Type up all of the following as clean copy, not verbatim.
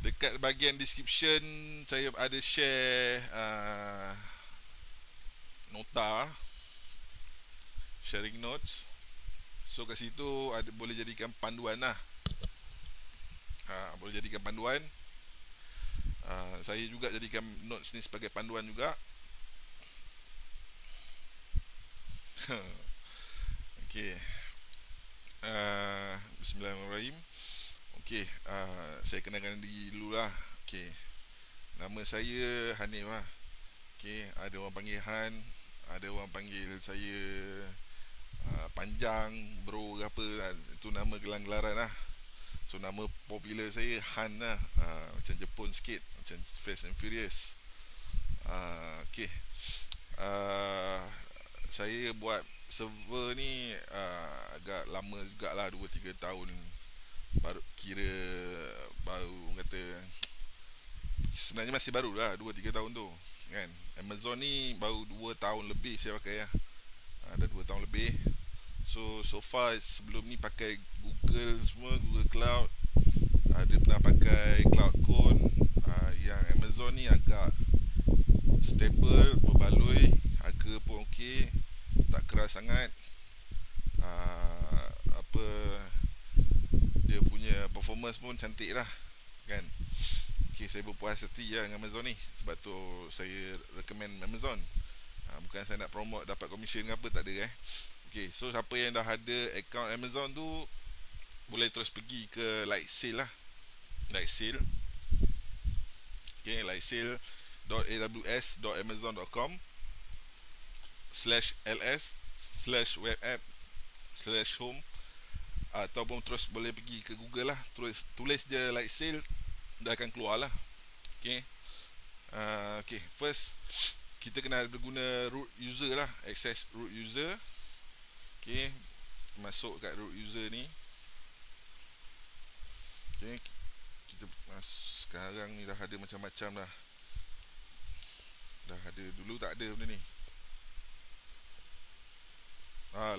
Dekat bahagian description saya ada share nota, sharing notes. So kat situ ada, boleh jadikan panduan lah. Boleh jadikan panduan. Saya juga jadikan notes ni sebagai panduan juga. Okey. Bismillahirrahmanirrahim. Okey, saya kenalkan diri dulu lah. Okey. Nama saya Hanif lah. Okey, ada orang panggil Han, ada orang panggil saya panjang, bro ke apa, itu nama gelar-gelaran lah. So nama popular saya Han lah, macam Jepun sikit, macam Fast and Furious. Okey. Saya buat server ni agak lama jugalah, 2-3 tahun. Baru kira baru kata, sebenarnya masih baru lah 2-3 tahun tu kan. Amazon ni baru 2 tahun lebih saya pakai lah. Dah 2 tahun lebih. So far sebelum ni pakai Google semua, Google Cloud. Ada pernah pakai Cloudcon. Yang Amazon ni agak stable, berbaloi, harga pun okey, tak keras sangat. Apa, dia punya performance pun cantik lah kan. Okay, saya berpuas hati lah dengan Amazon ni. Sebab tu saya recommend Amazon. Bukan saya nak promote dapat commission ke apa, tak ada Okay, so siapa yang dah ada account Amazon tu, boleh terus pergi ke Lightsale lah. Lightsale. Okay, lightsale.aws.amazon.com/ls/webapp/home, ataupun terus boleh pergi ke Google lah, tulis je Lightsale, dah akan keluar lah. Okay. Okay, first kita kena guna root user lah, access root user. Okay, masuk kat root user ni. Okay, kita sekarang ni dah ada macam-macam dah. Dah ada, dulu tak ada benda ni.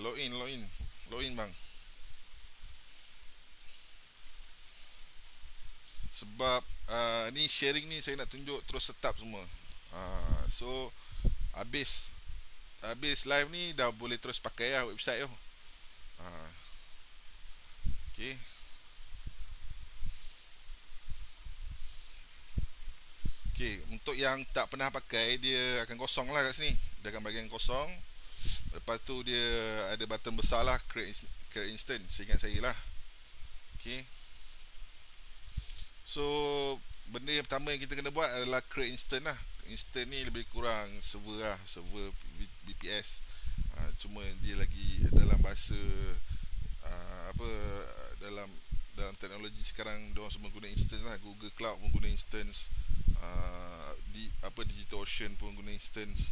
Login bang. Sebab ni sharing ni saya nak tunjuk terus setup semua. So habis live ni dah boleh terus pakai lah website tu. Okay. Okay, untuk yang tak pernah pakai, dia akan kosong lah kat sini. Dia akan bahagian kosong. Lepas tu dia ada button besar lah, create instant, seingat saya lah. Okay. So benda yang pertama yang kita kena buat adalah create instant lah. Instant ni lebih kurang server lah, server BPS. Cuma dia lagi dalam bahasa dalam teknologi sekarang, diorang semua guna instance lah. Google Cloud pun guna instance, DigitalOcean pun guna instance.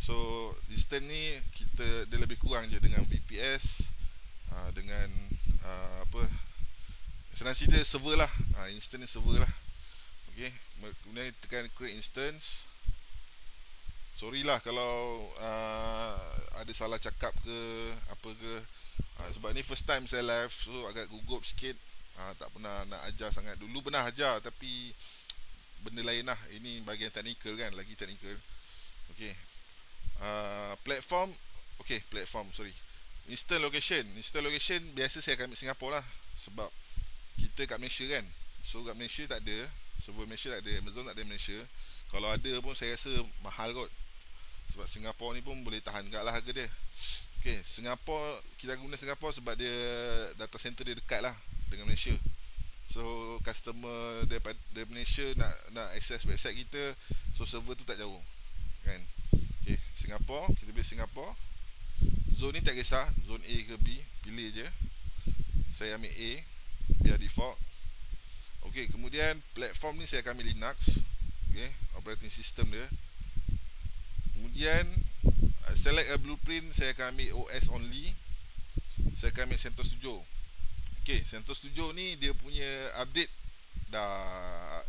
So instance ni dia lebih kurang je dengan VPS, dengan senang cerita server lah. Instance ni server lah. Okay, kemudian tekan create instance. Sorry lah kalau ada salah cakap ke apa ke, sebab ni first time saya live, so agak gugup sikit. Tak pernah nak ajar sangat. Dulu pernah ajar tapi benda lain lah. Ini bahagian technical kan, lagi technical. Okay. Platform. Okay, platform, sorry. Instant location biasa saya akan ambil Singapore lah, sebab kita kat Malaysia kan. So kat Malaysia tak ada, server Malaysia tak ada, Amazon tak ada Malaysia. Kalau ada pun saya rasa mahal kot, sebab Singapore ni pun boleh tahan kat lah harga dia. Okay, Singapore, kita guna Singapore sebab dia data center dia dekat lah dengan Malaysia. So customer daripada Malaysia nak access website kita, so server tu tak jauh kan. Okay, Singapore, kita pilih Singapore. Zone ni tak kisah, zone A ke B, pilih je. Saya ambil A, biar default. Okay, kemudian platform ni saya akan ambil Linux. Okay, operating system dia. Kemudian select a blueprint, saya akan ambil OS only. Saya akan ambil CentOS 7. Okay, CentOS 7 ni dia punya update dah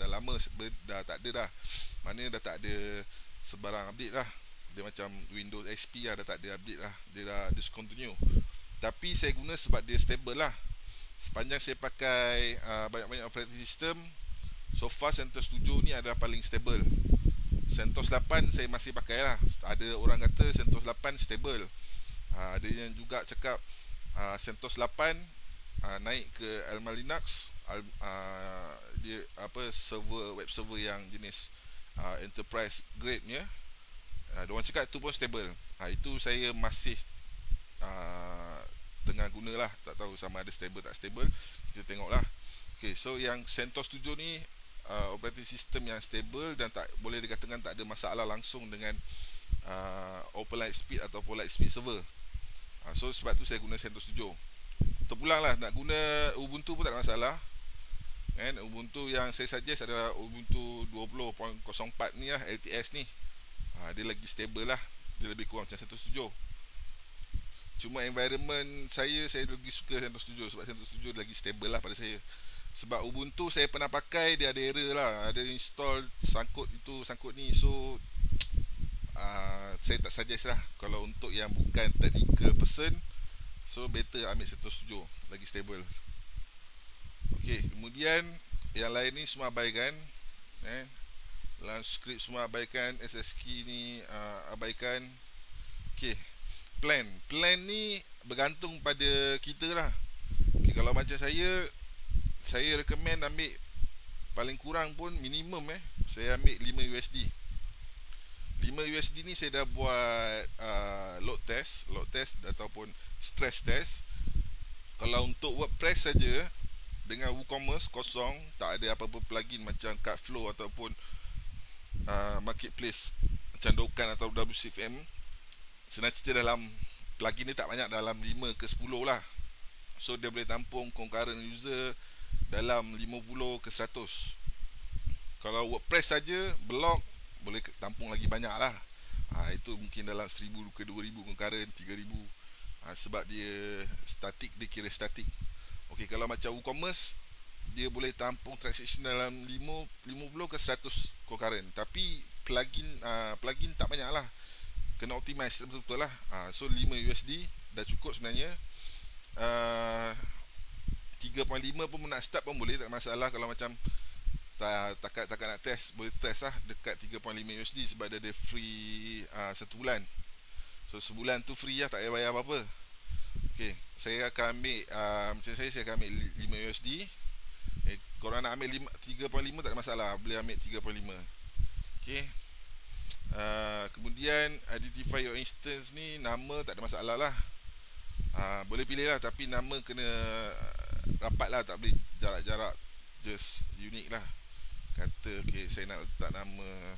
lama, dah tak ada dah. Maknanya dah tak ada sebarang update lah. Dia macam Windows XP lah, dah tak ada update lah. Dia dah discontinue. Tapi saya guna sebab dia stable lah. Sepanjang saya pakai banyak-banyak operating system, So far CentOS 7 ni adalah paling stable. CentOS 8 saya masih pakai lah. Ada orang kata CentOS 8 stable. Ada yang juga cakap CentOS 8 naik ke Alma Linux, dia server, web server yang jenis enterprise grade nya. Diorang cakap itu pun stable. Itu saya masih tengah guna lah. Tak tahu sama ada stable tak stable, kita tengok lah. Okay, so yang CentOS 7 ni operating system yang stable dan tak boleh dikatakan tak ada masalah langsung dengan Open Lightspeed ataupun Lightspeed server. So sebab tu saya guna CentOS 7. Terpulang lah, nak guna Ubuntu pun tak ada masalah kan. Ubuntu yang saya suggest adalah Ubuntu 20.04 ni lah, LTS ni. Dia lagi stable lah, dia lebih kurang macam CentOS 7. Cuma environment saya lagi suka CentOS 7 sebab CentOS 7 lagi stable lah pada saya. Sebab Ubuntu saya pernah pakai, dia ada error lah, ada install sangkut ni. So saya tak suggest lah. Kalau untuk yang bukan technical person, so better ambil CentOS 7, lagi stable. Ok, kemudian yang lain ni semua abaikan, launch script semua abaikan, SS key ni abaikan. Ok, plan ni bergantung pada kita lah. Okay, kalau macam saya recommend ambil paling kurang pun minimum saya ambil 5 USD. 5 USD ni saya dah buat load test ataupun stress test. Kalau untuk WordPress saja dengan WooCommerce kosong, tak ada apa-apa plugin macam Cardflow ataupun marketplace macam Dokkan atau WCFM. Senang cerita, dalam plugin ni tak banyak, dalam 5 ke 10 lah. So dia boleh tampung concurrent user dalam 50 ke 100. Kalau WordPress saja blog boleh tampung lagi banyak lah. Itu mungkin dalam 1000 ke 2000 concurrent, 3000. Sebab dia static, dia kira static. Ok, kalau macam WooCommerce, dia boleh tampung transaction dalam 50 ke 100 concurrent. Tapi plugin tak banyak lah, kena optimize betul-betul lah. So 5 USD dah cukup sebenarnya. 3.5 pun nak start pun boleh, tak ada masalah. Kalau macam takat nak test, boleh test lah dekat 3.5 USD sebab dia ada free 1 bulan. So sebulan tu free lah, tak payah bayar apa-apa. Ok, saya akan ambil macam saya akan ambil 5 USD. Korang nak ambil 3.5 tak ada masalah, boleh ambil 3.5. Ok, kemudian identify your instance ni, nama tak ada masalah lah. Boleh pilih lah, tapi nama kena rapat lah, tak boleh jarak-jarak, just unik lah. Kata ok, saya nak letak nama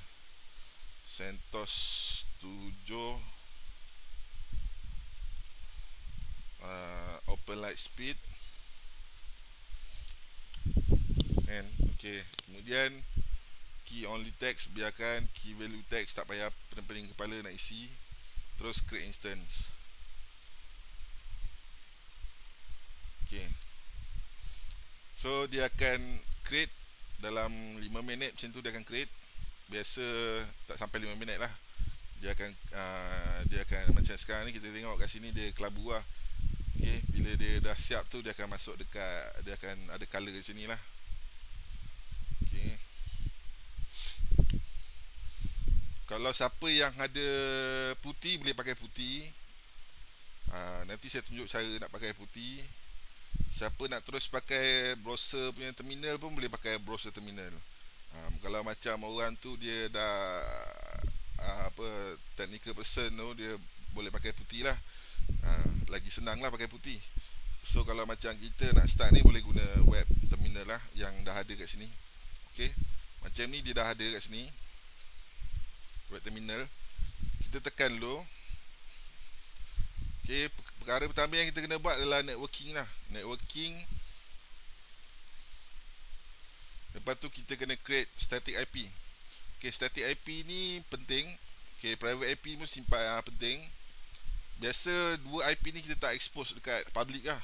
CentOS 7 Open Lightspeed and ok, kemudian key only text biarkan, key value text tak payah pening-pening kepala nak isi. Terus create instance. Ok, so dia akan create dalam 5 minit macam tu, dia akan create. Biasa tak sampai 5 minit lah. Dia akan macam sekarang ni kita tengok kat sini dia kelabu lah. Okay, bila dia dah siap tu dia akan masuk dekat, dia akan ada color kat sini lah. Okay, kalau siapa yang ada putih boleh pakai putih. Nanti saya tunjuk cara nak pakai putih. Siapa nak terus pakai browser punya terminal pun boleh pakai browser terminal. Kalau macam orang tu dia dah technical person tu, dia boleh pakai putih lah. Lagi senang lah pakai putih. So kalau macam kita nak start ni, boleh guna web terminal lah yang dah ada kat sini. Ok, macam ni dia dah ada kat sini, web terminal. Kita tekan dulu. Ok, perkara pertama yang kita kena buat adalah networking lah. Networking. Lepas tu kita kena create static IP. Ok, static IP ni penting. Ok, private IP pun simpan penting. Biasa dua IP ni kita tak expose dekat public lah,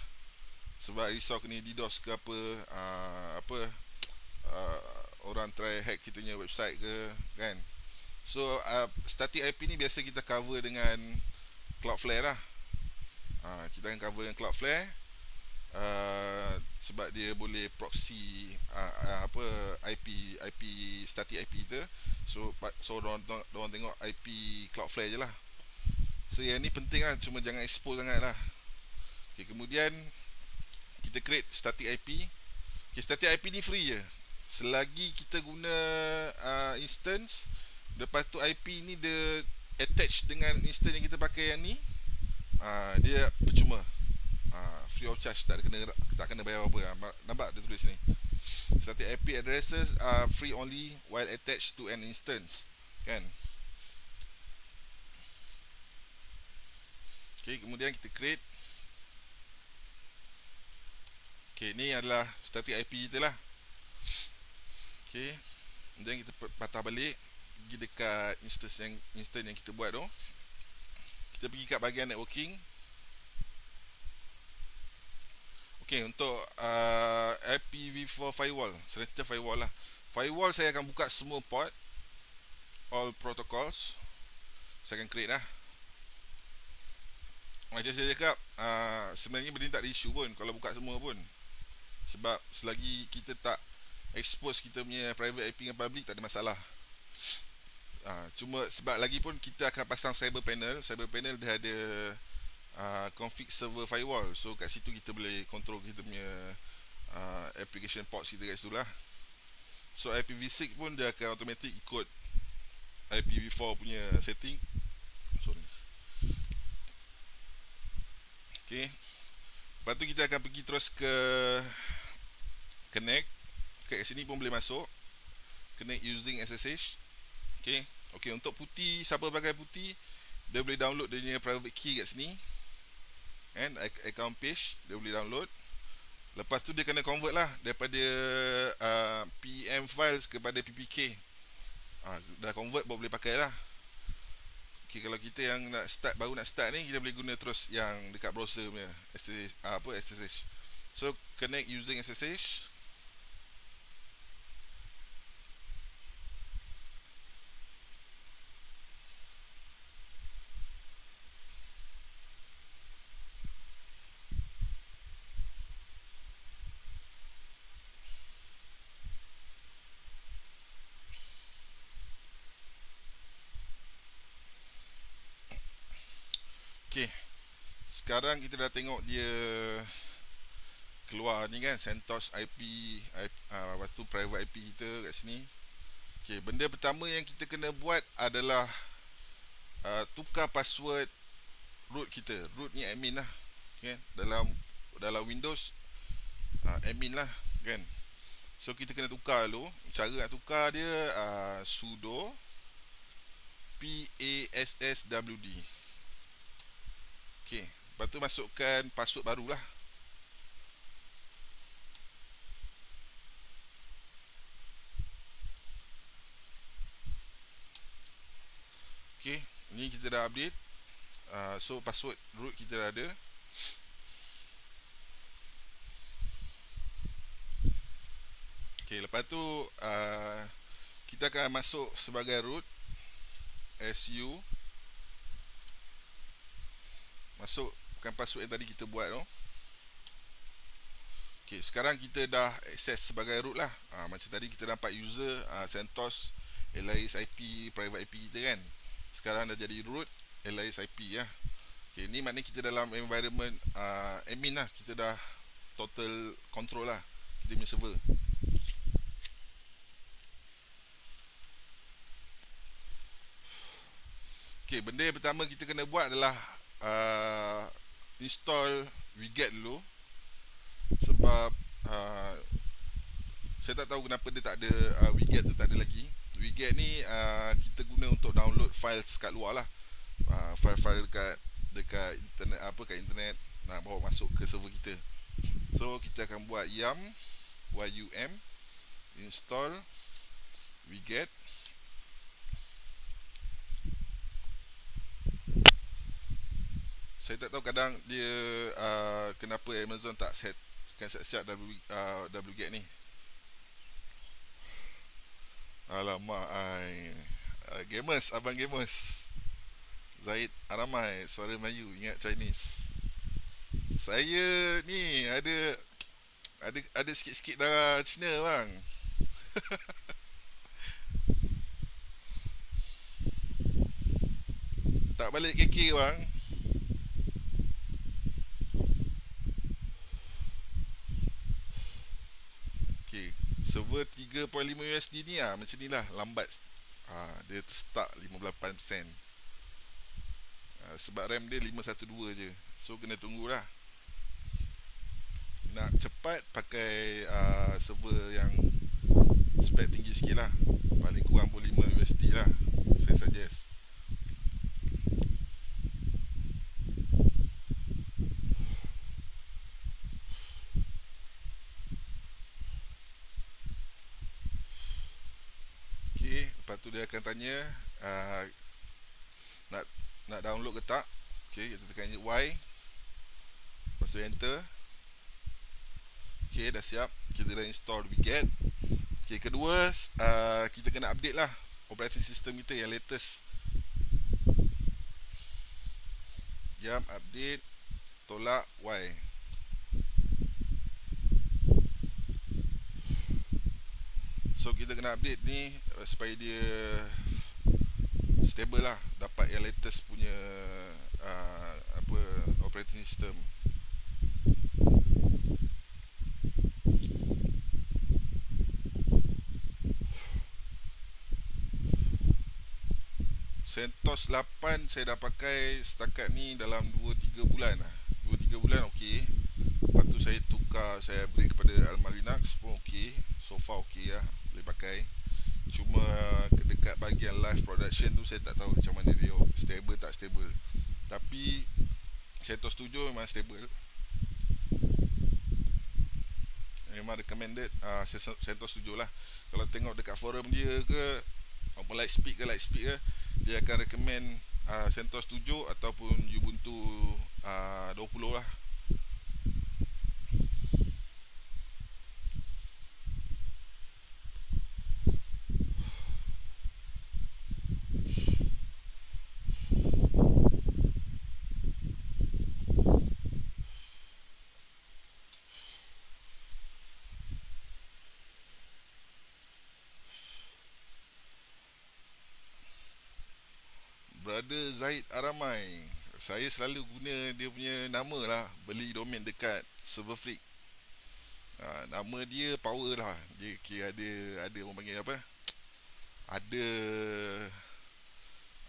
sebab risau kena DDoS ke orang try hack kita punya website ke kan. So static IP ni biasa kita cover dengan Cloudflare lah. Kita akan cover dengan Cloudflare sebab dia boleh proxy IP static IP kita. So dorang tengok IP Cloudflare je lah. So yang ni penting lah, cuma jangan expose sangat lah. Okay, kemudian kita create static IP. Okay, static IP ni free je selagi kita guna instance. Lepas tu IP ni dia attach dengan instance yang kita pakai yang ni, dia percuma, free of charge, tak kena bayar apa-apa. Nampak dia tulis ni, static IP addresses are free only while attached to an instance, kan? Okay, kemudian kita create. Okay, ni adalah static IP kita lah. Okay, kemudian kita patah balik, pergi dekat instance yang kita buat tu. Kita pergi kat bahagian networking. Okay, untuk IPv4 firewall, selector firewall lah. Firewall saya akan buka semua port, all protocols. Saya akan create lah. Macam saya cakap, sebenarnya benda ni tak ada isu pun kalau buka semua pun. Sebab selagi kita tak expose kita punya private IP dengan public, tak ada masalah. Cuma sebab lagi pun kita akan pasang cyber panel. Cyber panel dia ada config server firewall. So kat situ kita boleh control kita punya application ports kita kat situ lah. So IPv6 pun dia akan automatic ikut IPv4 punya setting. Sorry. Okay, lepas tu kita akan pergi terus ke connect. Kat sini pun boleh masuk connect using SSH. Okay, okay, untuk putih, siapa pakai putih, dia boleh download dia punya private key kat sini, and account page dia boleh download. Lepas tu dia kena convert lah daripada PEM files kepada PPK. Dah convert baru boleh pakai lah. Okay, kalau kita yang baru nak start ni, kita boleh guna terus yang dekat browser punya SSH. So connect using SSH. Okay, sekarang kita dah tengok dia keluar ni kan, CentOS IP, lepas tu private IP kita kat sini. Okay, benda pertama yang kita kena buat adalah tukar password root kita. Root ni admin lah, okay? Dalam Windows admin lah, kan? So kita kena tukar dulu. Cara nak tukar dia sudo passwd. Okay, lepas tu masukkan password baru lah. Okay, ni kita dah update. So password root kita dah ada. Okay, lepas tu kita akan masuk sebagai root, su, masukkan password yang tadi kita buat tu. Okay, sekarang kita dah access sebagai root lah. Macam tadi kita dapat user, CentOS, alias IP, private IP kita kan. Sekarang dah jadi root, alias IP lah. Okay, ni maknanya kita dalam environment admin lah. Kita dah total control lah kita punya server. Okay, benda yang pertama kita kena buat adalah install wget dulu. Sebab saya tak tahu kenapa dia tak ada wget tu, tak ada lagi. Wget ni kita guna untuk download files kat luar lah, file-file dekat internet, kat internet, bawa masuk ke server kita. So kita akan buat yum install wget. Saya tak tahu kadang dia kenapa Amazon tak siap wget ni. Alamak, gamers, abang gamers Zaid Aramai, suara Melayu, ingat Chinese. Saya ni ada sikit-sikit darah Cina bang. Tak balik KK bang. Okay, server 3.5 USD ni macam ni lah, lambat. Dia stuck 58%. Sebab RAM dia 512 je. So kena tunggulah. Nak cepat pakai server yang spek tinggi sikit lah. Paling kurang pun 5 USD lah, saya suggest. Okay, lepas tu dia akan tanya nak download ke tak. Okay, kita tekan Y, lepas tu enter. Okay, dah siap. Kita dah install Wiget. Okay, kedua kita kena update lah operating system kita yang latest. Jam update, tolak Y. So kita kena update ni supaya dia stable lah, dapat yang latest punya operating system. CentOS 8 saya dah pakai setakat ni dalam 2-3 bulan lah. 2-3 bulan okey. Lepas tu saya tukar, saya upgrade kepada Alma Linux pun okey. So far okey lah, boleh pakai. Cuma dekat bahagian live production tu saya tak tahu macam mana dia, stable tak stable. Tapi CentOS 7 memang stable. Memang recommended CentOS 7 lah. Kalau tengok dekat forum dia ke, apa Lightspeed ke, dia akan recommend CentOS 7 ataupun Ubuntu 20 lah. Brother Zaid Aramai, saya selalu guna dia punya nama lah, beli domain dekat Server Freak. Nama dia power lah. Dia kira ada orang panggil apa,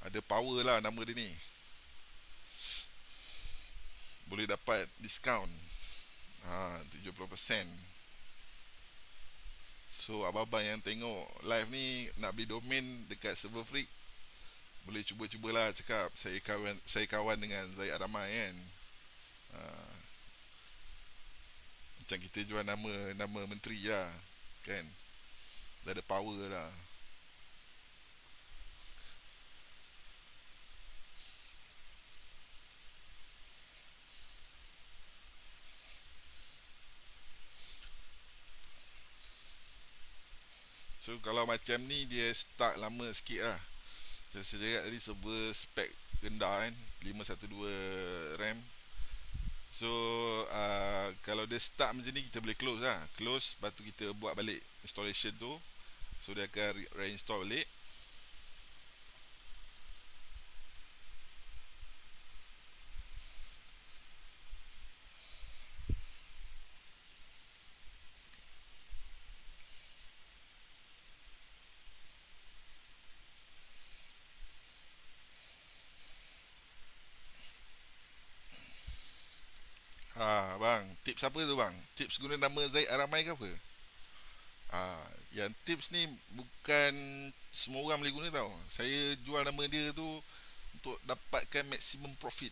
ada power lah nama dia ni. Boleh dapat diskaun 70%. So abang-abang yang tengok live ni nak beli domain dekat Server Freak, boleh cuba-cubalah cakap saya kawan dengan Zaid Aramai kan. Macam kita jual nama menteri lah kan. Dah ada power lah. So kalau macam ni dia start lama sikit lah. Saya cakap tadi server spek rendah kan, 512 RAM. So kalau dia start macam ni, kita boleh close lah. Close, lepas tu kita buat balik installation tu. So dia akan reinstall balik. Bang, tips apa tu bang? Tips guna nama Zaid Aramai ke apa? Yang tips ni bukan semua orang boleh guna tau. Saya jual nama dia tu untuk dapatkan maximum profit.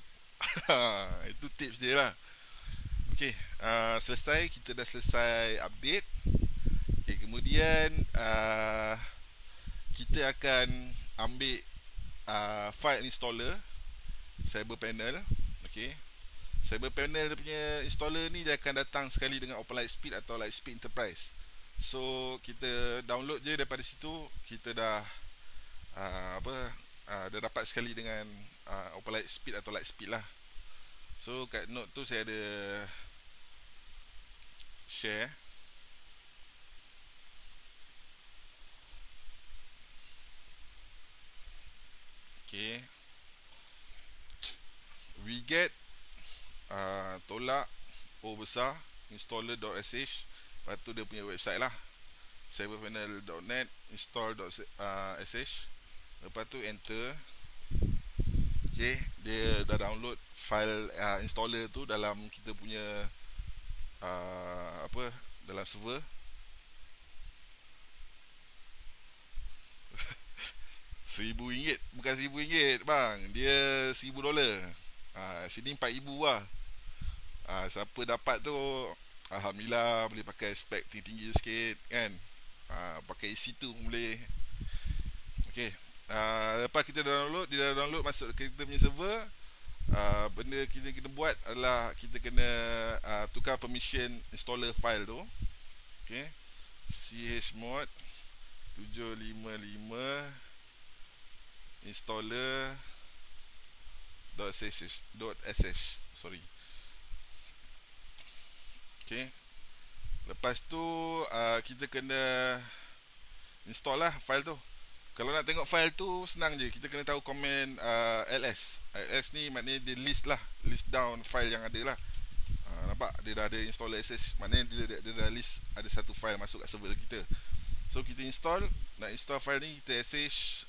Itu tips dia lah. Okay, selesai. Kita dah selesai update. Okay, kemudian kita akan ambil file installer CyberPanel. Okay, CyberPanel dia punya installer ni dia akan datang sekali dengan Open Lightspeed atau Lightspeed Enterprise. So kita download je daripada situ. Kita dah dah dapat sekali dengan Open Lightspeed atau Lightspeed lah. So kat note tu saya ada share. get, tolak O besar installer.sh, lepas tu dia punya website lah, cyberpanel.net install.sh. Lepas tu enter. Okay, dia dah download file installer tu dalam kita punya dalam server. RM1,000, bukan RM1,000 bang, dia $1,000. Sini RM4,000 lah. Siapa dapat tu, alhamdulillah, boleh pakai spek tinggi sikit kan. Pakai EC2 boleh. Okay, lepas kita download, dia dah download masuk ke kita punya server. Benda kita kena buat adalah kita kena tukar permission installer file tu. Okay, chmod 755 installer.sh, sorry. Okay, lepas tu kita kena install lah file tu. Kalau nak tengok file tu senang je, kita kena tahu komen ls. Ls ni maknanya dia list lah, list down file yang ada lah. Nampak dia dah ada installer sh, maknanya dia dah list ada satu file masuk kat server kita. So kita install, nak install file ni kita sh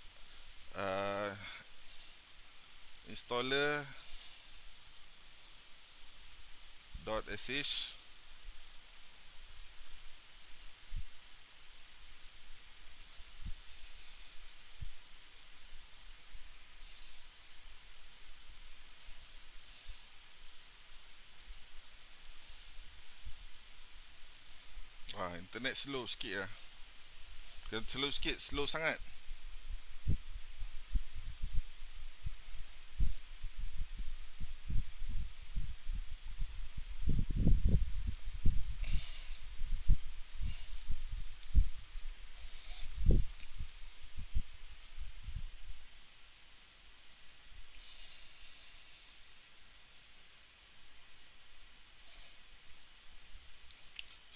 installer.sh. Internet slow sikit lah. Slow sikit, slow sangat.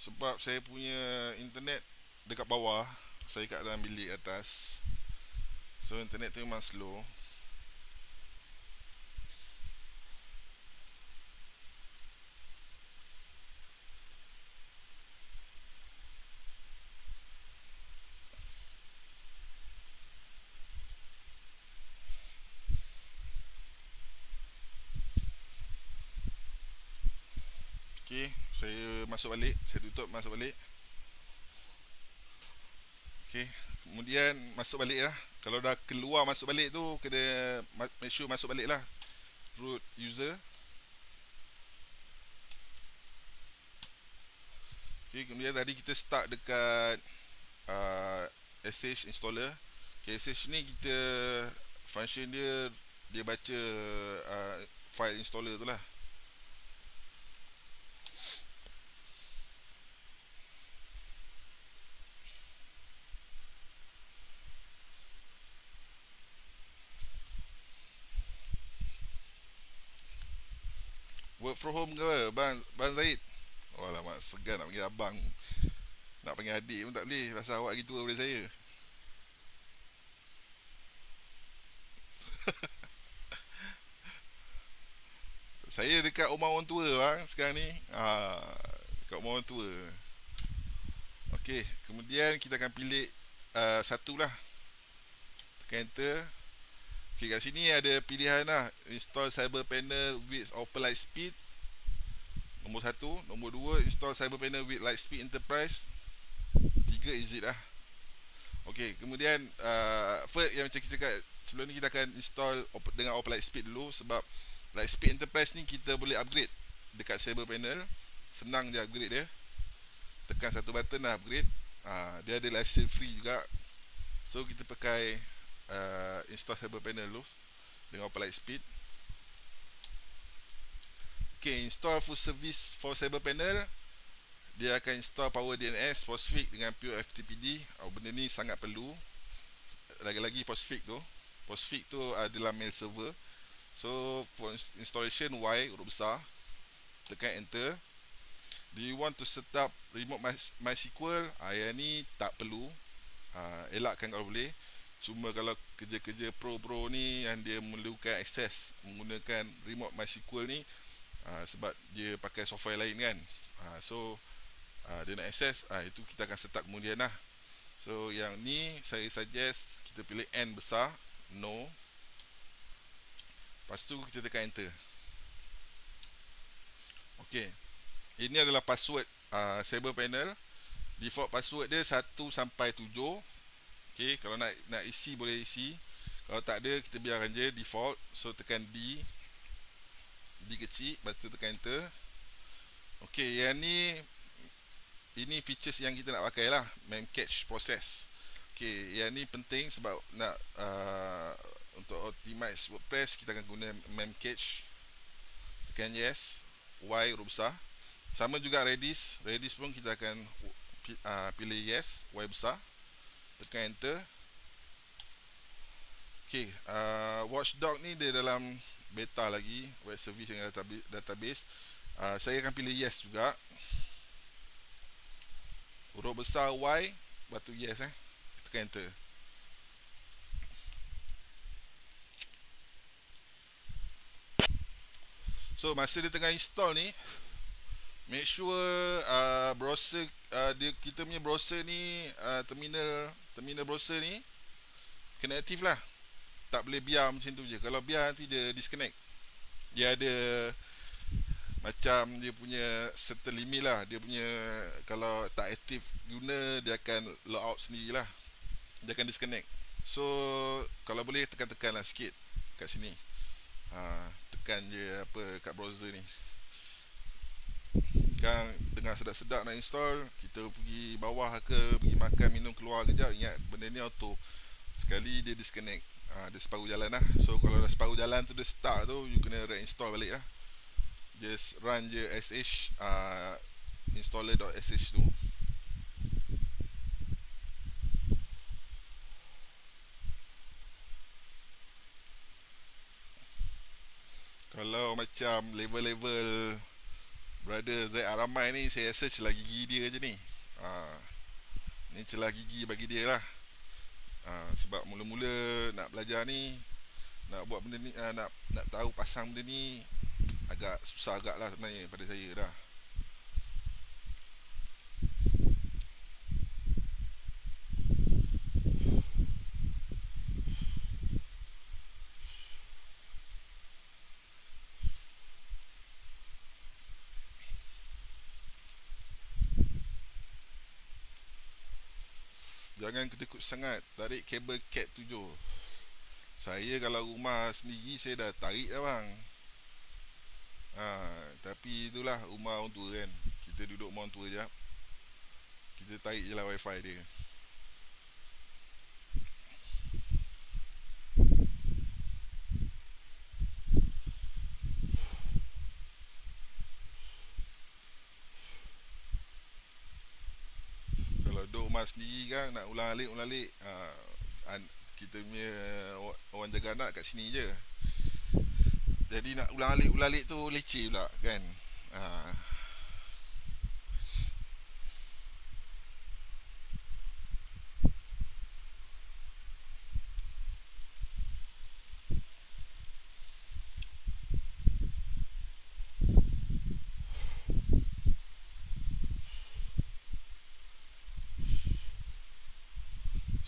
Sebab saya punya internet dekat bawah, saya kat dalam bilik atas, so internet tu memang slow. Okay, saya masuk balik, saya tutup, masuk balik. Okay, kemudian masuk balik lah. Kalau dah keluar masuk balik tu, kena make sure masuk balik lah. Root user. Okay, kemudian tadi kita start dekat sh installer. Okay, sh ni kita function dia baca file installer tu lah. Work from home ke Bang Zaid? Oh alamak, segan nak panggil abang. Nak panggil adik pun tak boleh, pasal awak lagi tua daripada saya. Saya dekat rumah orang tua bang sekarang ni. Dekat rumah orang tua. Okey, kemudian kita akan pilih satu lah. Tekan enter. Okay, kat sini ada pilihan lah, install cyber panel with open light speed. Nombor 1. Nombor 2, install cyber panel with light speed enterprise. 3, exit lah. Okay, kemudian first yang macam kita cakap sebelum ni, kita akan install dengan open light speed dulu. Sebab light speed enterprise ni kita boleh upgrade dekat cyber panel. Senang je upgrade dia. Tekan satu button lah upgrade. Dia ada license free juga. So kita pakai install cyber panel dulu dengan open light speed. Okay, install full service for cyber panel. Dia akan install power DNS, postfix dengan pure FTPD. Benda ni sangat perlu. Lagi-lagi postfix tu adalah mail server. So for installation Y huruf besar, tekan enter. Do you want to set up remote MySQL? Yang ni tak perlu, elakkan kalau boleh. Cuma kalau kerja-kerja pro ni yang dia memerlukan akses menggunakan remote MySQL ni, sebab dia pakai software lain kan, so dia nak akses, itu kita akan set up kemudian lah. So yang ni saya suggest kita pilih N besar, no. Lepas tu kita tekan enter. Ok, ini adalah password Cyberpanel. Default password dia 1 sampai 7. Ok, kalau nak isi boleh isi. Kalau tak ada, kita biarkan je default. So tekan D kecil, lepas tu tekan enter. Ok, yang ni ini features yang kita nak pakai lah, memcache process. Ok, yang ni penting sebab nak untuk optimize WordPress, kita akan guna memcache. Tekan yes, Y huruf besar. Sama juga Redis pun kita akan pilih yes, Y besar. Tekan enter. Ok, Watchdog ni dia dalam beta lagi, web service dengan database. Saya akan pilih yes juga. Huruf besar Y, lepas tu yes tekan enter. So masa dia tengah install ni, make sure browser kita punya browser ni, terminal browser ni kena aktif lah. Tak boleh biar macam tu je. Kalau biar nanti dia disconnect. Dia ada macam dia punya certain limit lah. Dia punya, kalau tak aktif guna, dia akan log out sendiri lah. Dia akan disconnect. So kalau boleh tekan-tekan lah sikit kat sini. Tekan je apa kat browser ni. Kan dengar sedap-sedap nak install, kita pergi bawah ke, pergi makan, minum, keluar kejap, ingat benda ni auto. Sekali dia disconnect, dia separuh jalan lah. So kalau dah separuh jalan tu dia start tu, you kena reinstall balik lah. Just run je sh installer.sh tu. Kalau macam level-level brother Zaid Aramai ni, saya rasa celah gigi dia je ni. Ni celah gigi bagi dia lah. Sebab mula-mula nak belajar ni, nak buat benda ni, nak tahu pasang benda ni agak susah agak lah sebenarnya pada saya dah. Jangan kedekut sangat, tarik kabel cat 7. Saya kalau rumah sendiri saya dah tarik dah bang. Tapi itulah rumah orang tua kan. Kita duduk rumah orang tua je. Kita tarik je lah wifi dia. Kalau duduk rumah sendiri kan, nak ulang-alik kita punya orang jaga anak kat sini je. Jadi nak ulang-alik tu leceh pula kan.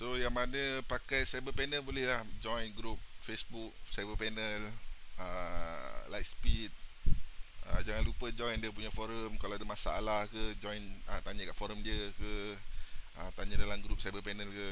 So yang mana pakai Cyberpanel boleh lah join group Facebook Cyberpanel, Lightspeed. Jangan lupa join dia punya forum. Kalau ada masalah ke, join, tanya kat forum dia ke, tanya dalam group Cyberpanel ke.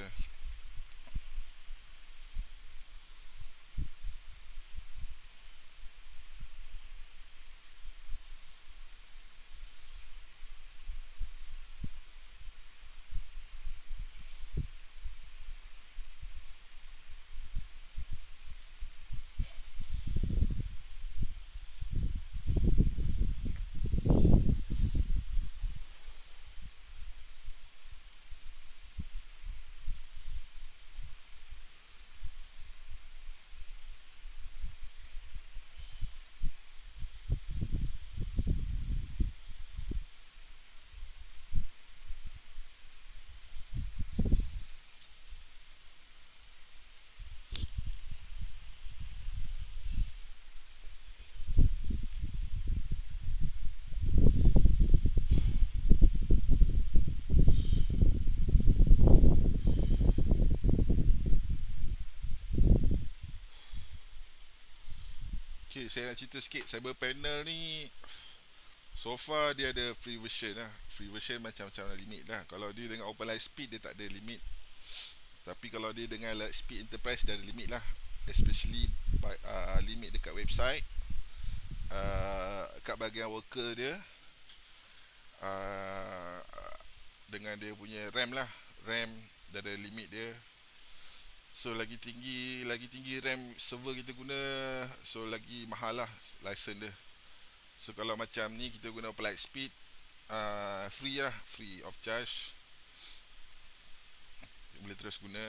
Okay, saya nak cerita sikit. Cyber Panel ni so far dia ada free version lah. Free version macam-macam limit lah. Kalau dia dengan Open Lightspeed dia tak ada limit. Tapi kalau dia dengan Lightspeed Enterprise dia ada limit lah. Especially limit dekat website, kat bahagian worker dia, dengan dia punya RAM lah. RAM dia ada limit dia. So lagi tinggi RAM server kita guna, so lagi mahal lah license dia. So kalau macam ni kita guna Open Lightspeed, free lah, free of charge, boleh terus guna.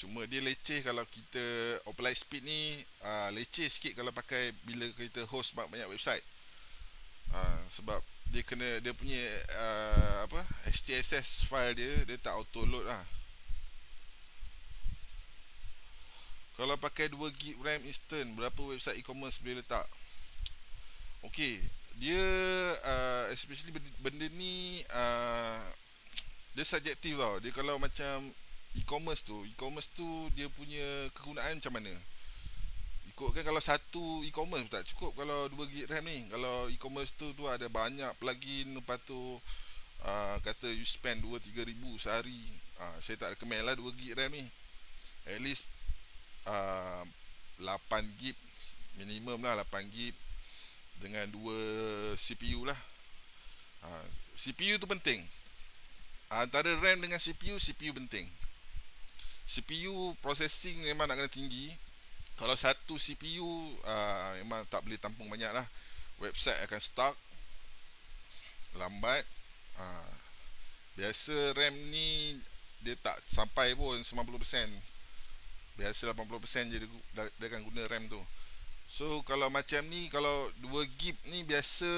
Cuma dia leceh kalau kita Open Lightspeed ni, leceh sikit kalau pakai bila kita host banyak website. Sebab dia punya HTSS file dia tak auto load lah. Kalau pakai 2GB RAM instant, berapa website e-commerce boleh letak? Okay, dia especially benda ni dia subjektif tau. Dia kalau macam e-commerce tu dia punya kegunaan macam mana. Ikutkan kalau satu e-commerce tak cukup kalau 2GB RAM ni. Kalau e-commerce tu ada banyak plugin, lepas tu kata you spend 2-3 ribu sehari, saya tak recommend lah 2GB RAM ni. At least 8GB minimum lah, 8GB dengan 2 CPU lah. CPU tu penting. Antara RAM dengan CPU penting. CPU processing memang nak kena tinggi. Kalau satu CPU memang tak boleh tampung banyak lah. Website akan stuck, lambat. Biasa RAM ni dia tak sampai pun 90%. Biasa 80% je dia akan guna RAM tu. So kalau macam ni, kalau 2GB ni biasa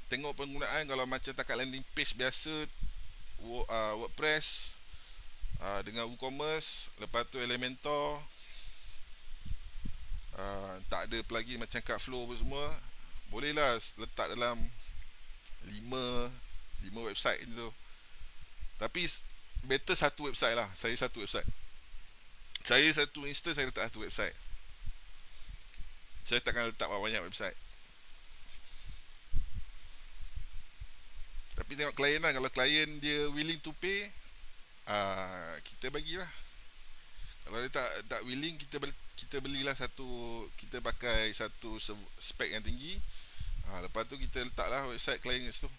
tengok penggunaan. Kalau macam takat landing page biasa, WordPress dengan WooCommerce, lepas tu Elementor, tak ada plugin macam Cutflow apa semua, boleh lah letak dalam 5 website ni tu. Tapi better satu website lah. Saya satu instance saya letak satu website. Saya takkan letak banyak website. Tapi tengok klien lah. Kalau klien dia willing to pay, kita bagilah. Kalau dia tak willing, kita belilah satu, kita pakai satu spek yang tinggi. Lepas tu kita letaklah website klien kat situ.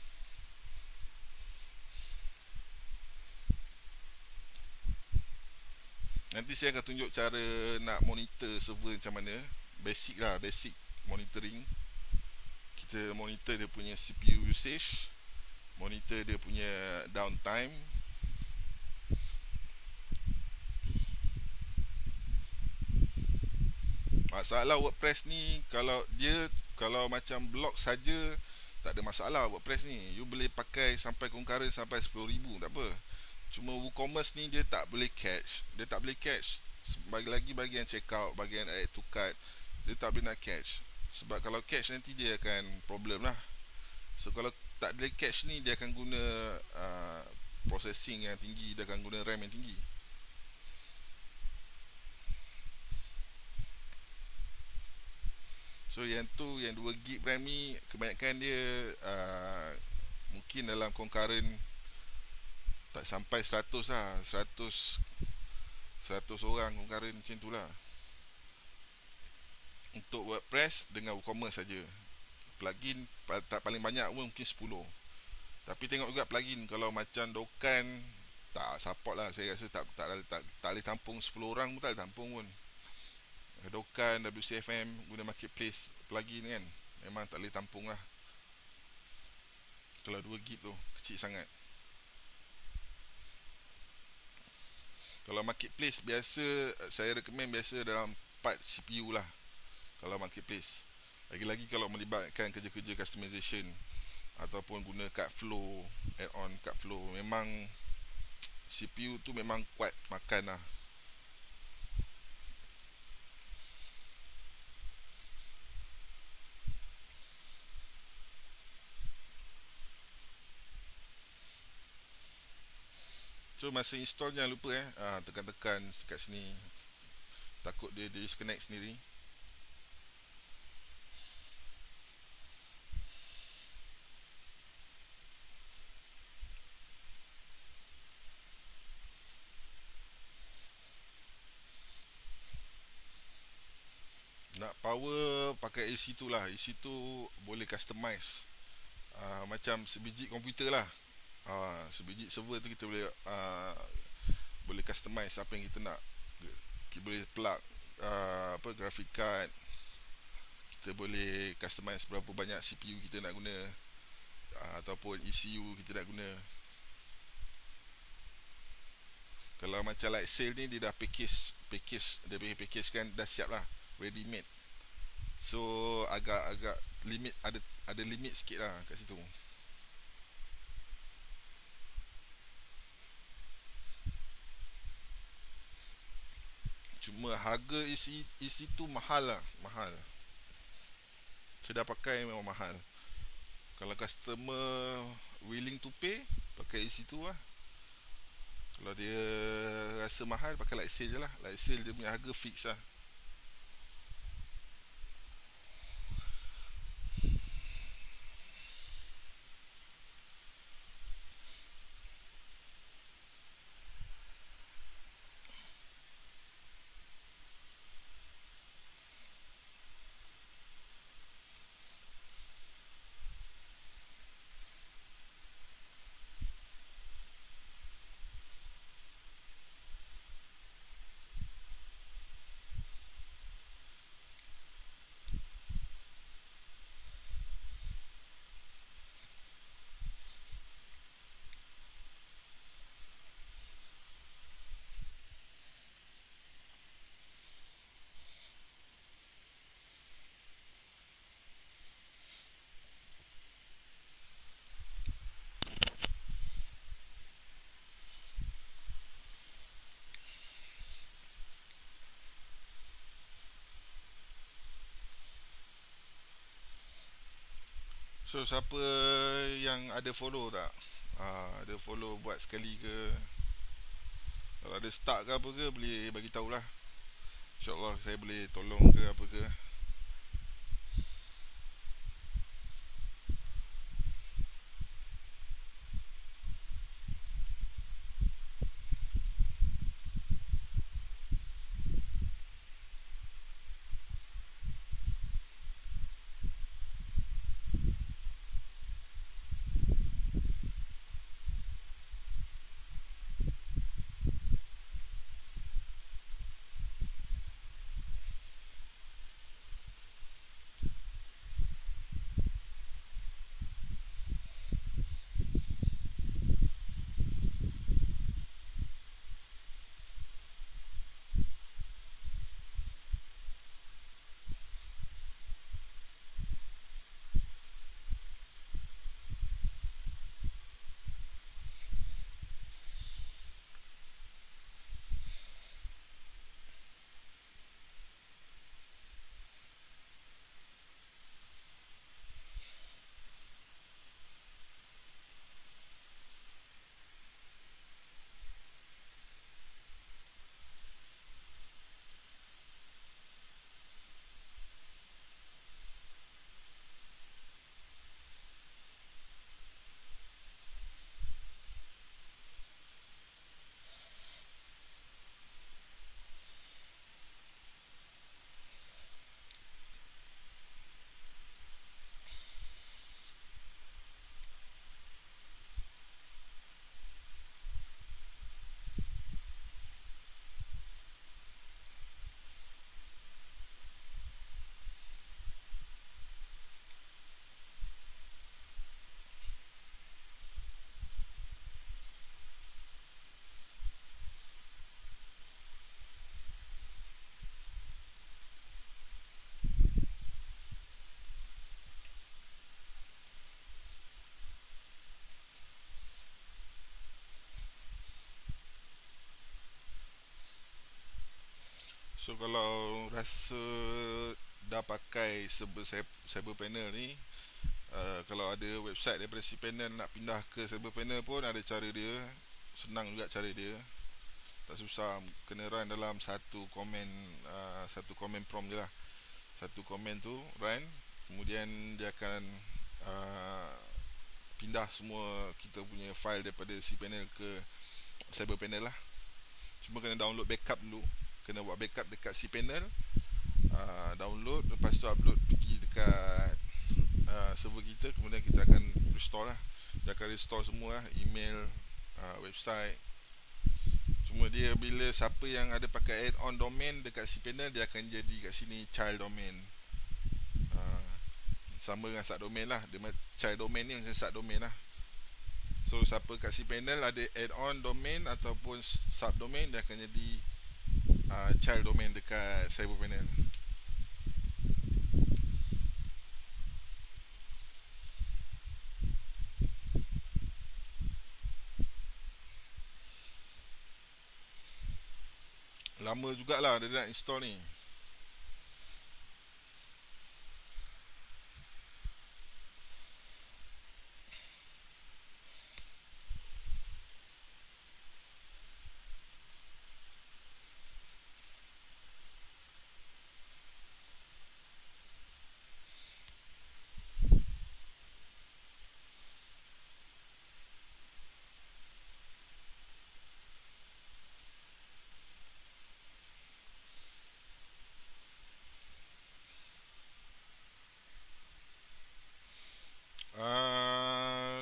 Nanti saya akan tunjuk cara nak monitor server macam mana. Basic monitoring. Kita monitor dia punya CPU usage, monitor dia punya downtime. Masalah WordPress ni, kalau macam blog saja tak ada masalah. WordPress ni you boleh pakai sampai concurrent sampai 10,000, tak apa. Cuma WooCommerce ni dia tak boleh catch. Bagi yang check out, bagi yang add to cart, dia tak boleh nak catch. Sebab kalau catch nanti dia akan problem lah. So kalau tak boleh catch ni, dia akan guna processing yang tinggi, dia akan guna RAM yang tinggi. So yang 2GB RAM ni kebanyakan dia mungkin dalam concurrent tak sampai 100 lah. 100 orang concurrent macam tu lah. Untuk WordPress dengan WooCommerce saja. Plugin tak paling banyak pun mungkin 10. Tapi tengok juga plugin. Kalau macam Dokkan tak support lah. Saya rasa tak boleh tampung 10 orang pun tak boleh tampung pun. Dokkan, WCFM guna marketplace plugin kan, memang tak boleh tampung lah. Kalau 2GB tu kecil sangat. Kalau marketplace biasa, saya recommend biasa dalam 4 CPU lah. Kalau marketplace, lagi-lagi kalau melibatkan kerja-kerja customization ataupun guna Cutflow, add-on Cutflow, memang CPU tu memang kuat makan lah. So masa install jangan lupa tekan-tekan kat sini takut dia disconnect sendiri. Nak power pakai EC2 lah. EC2 boleh customize, macam sebiji komputer lah. Sebiji server tu kita boleh boleh customize apa yang kita nak. Kita boleh plug graphic card. Kita boleh customize berapa banyak CPU kita nak guna, ataupun ECU kita nak guna. Kalau macam like sale ni, dia dah package dia punya package kan dah siap lah, ready made. So agak limit, ada limit sikit lah kat situ. Cuma harga isi tu mahal lah, mahal. Saya dah pakai memang mahal. Kalau customer willing to pay, pakai isi tu lah. Kalau dia rasa mahal, pakai light sale je lah. Light sale dia punya harga fix lah. So siapa yang ada follow tak? Ada follow buat sekali ke? Kalau ada start ke apa ke, boleh bagi tahulah. InsyaAllah saya boleh tolong ke apa ke. So kalau rasa dah pakai cyber panel ni, kalau ada website daripada cPanel nak pindah ke cyber panel pun ada cara dia. Senang juga cara dia. tak susah, kena run dalam satu komen prompt je lah. Satu komen tu run, kemudian dia akan pindah semua kita punya file daripada cPanel ke CyberPanel lah. Cuma kena download backup dulu, kena buat backup dekat cPanel, download, lepas tu upload pergi dekat server kita, kemudian kita akan restore lah. Dia akan restore semua lah, email, website. Cuma dia bila siapa yang ada pakai add-on domain dekat cPanel, dia akan jadi kat sini child domain. Sama dengan subdomain lah. Dia child domain ni macam subdomain lah. So siapa kat cPanel ada add-on domain ataupun subdomain, dia akan jadi child domain dekat CyberPanel. Lama jugalah dia nak install ni.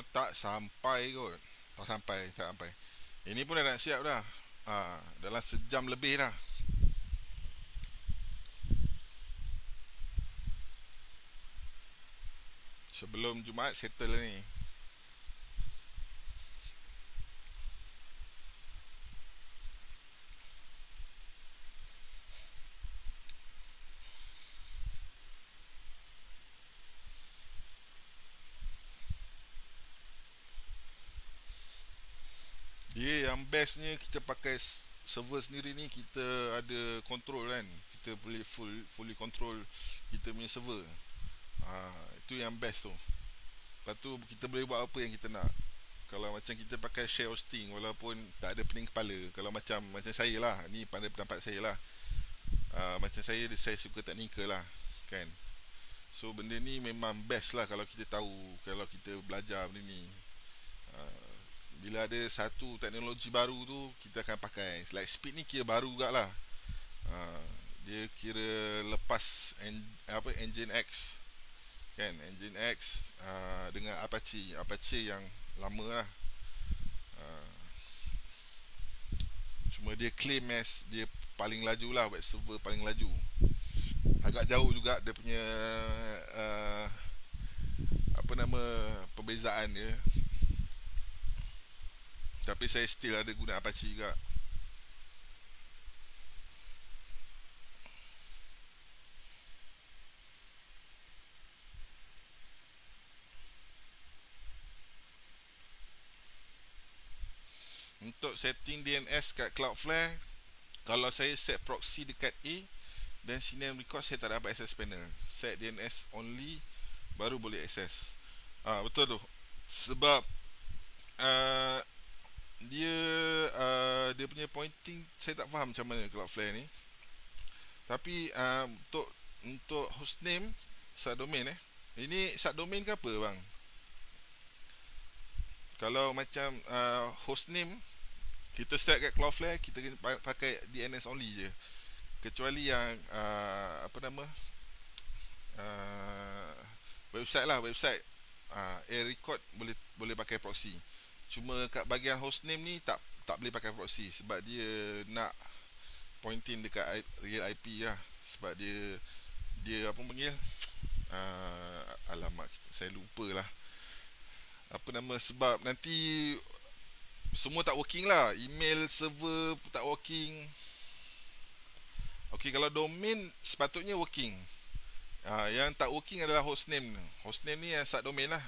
Tak sampai kot. Tak sampai. Ini pun dah nak siap dah. Dalam sejam lebih dah. Sebelum Jumaat settle lah ni. Dia yang bestnya kita pakai server sendiri ni, kita ada control kan. Kita boleh fully control kita punya server. Itu yang best tu. Lepas tu kita boleh buat apa yang kita nak. Kalau macam kita pakai share hosting, walaupun tak ada pening kepala, kalau macam saya lah, ni pada pendapat saya lah, macam saya suka technical lah kan. So benda ni memang best lah kalau kita tahu, kalau kita belajar benda ni. Bila ada satu teknologi baru tu, kita akan pakai. Lightspeed ni kira baru juga lah. Dia kira lepas Engine X kan, Engine X dengan Apache yang lama lah. Cuma dia claim as dia paling laju lah, web server paling laju. Agak jauh juga dia punya perbezaan dia. Tapi saya still ada guna Apache juga. Untuk setting DNS kat Cloudflare, kalau saya set proxy dekat A dan Cinem Record, saya tak dapat access panel. Set DNS only, baru boleh access. Betul tu. Sebab dia punya pointing saya tak faham macam mana Cloudflare ni. Tapi untuk hostname subdomain ini subdomain ke apa bang? Kalau macam hostname kita start kat Cloudflare, kita kena pakai DNS only je. Kecuali yang website lah, website air record boleh pakai proxy. Cuma kat bahagian hostname ni tak boleh pakai proxy, sebab dia nak pointing dekat real IP lah. Sebab dia apa panggil, alamak saya lupa lah sebab nanti semua tak working lah. Email server pun tak working. Ok, kalau domain sepatutnya working. Yang tak working adalah hostname. Hostname ni yang subdomain lah.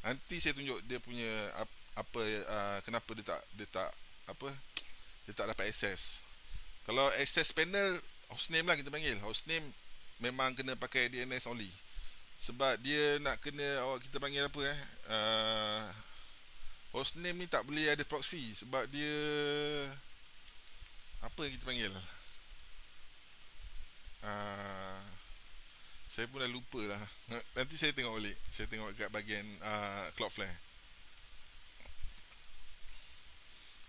Nanti saya tunjuk dia punya kenapa dia tak dapat access. Kalau access panel, hostname lah kita panggil. Hostname memang kena pakai DNS only. Sebab dia nak kena kita panggil hostname ni tak boleh ada proxy. Sebab dia apa yang kita panggil? uh, saya pun dah lupa lah. Nanti saya tengok balik. Saya tengok kat bahagian Cloudflare.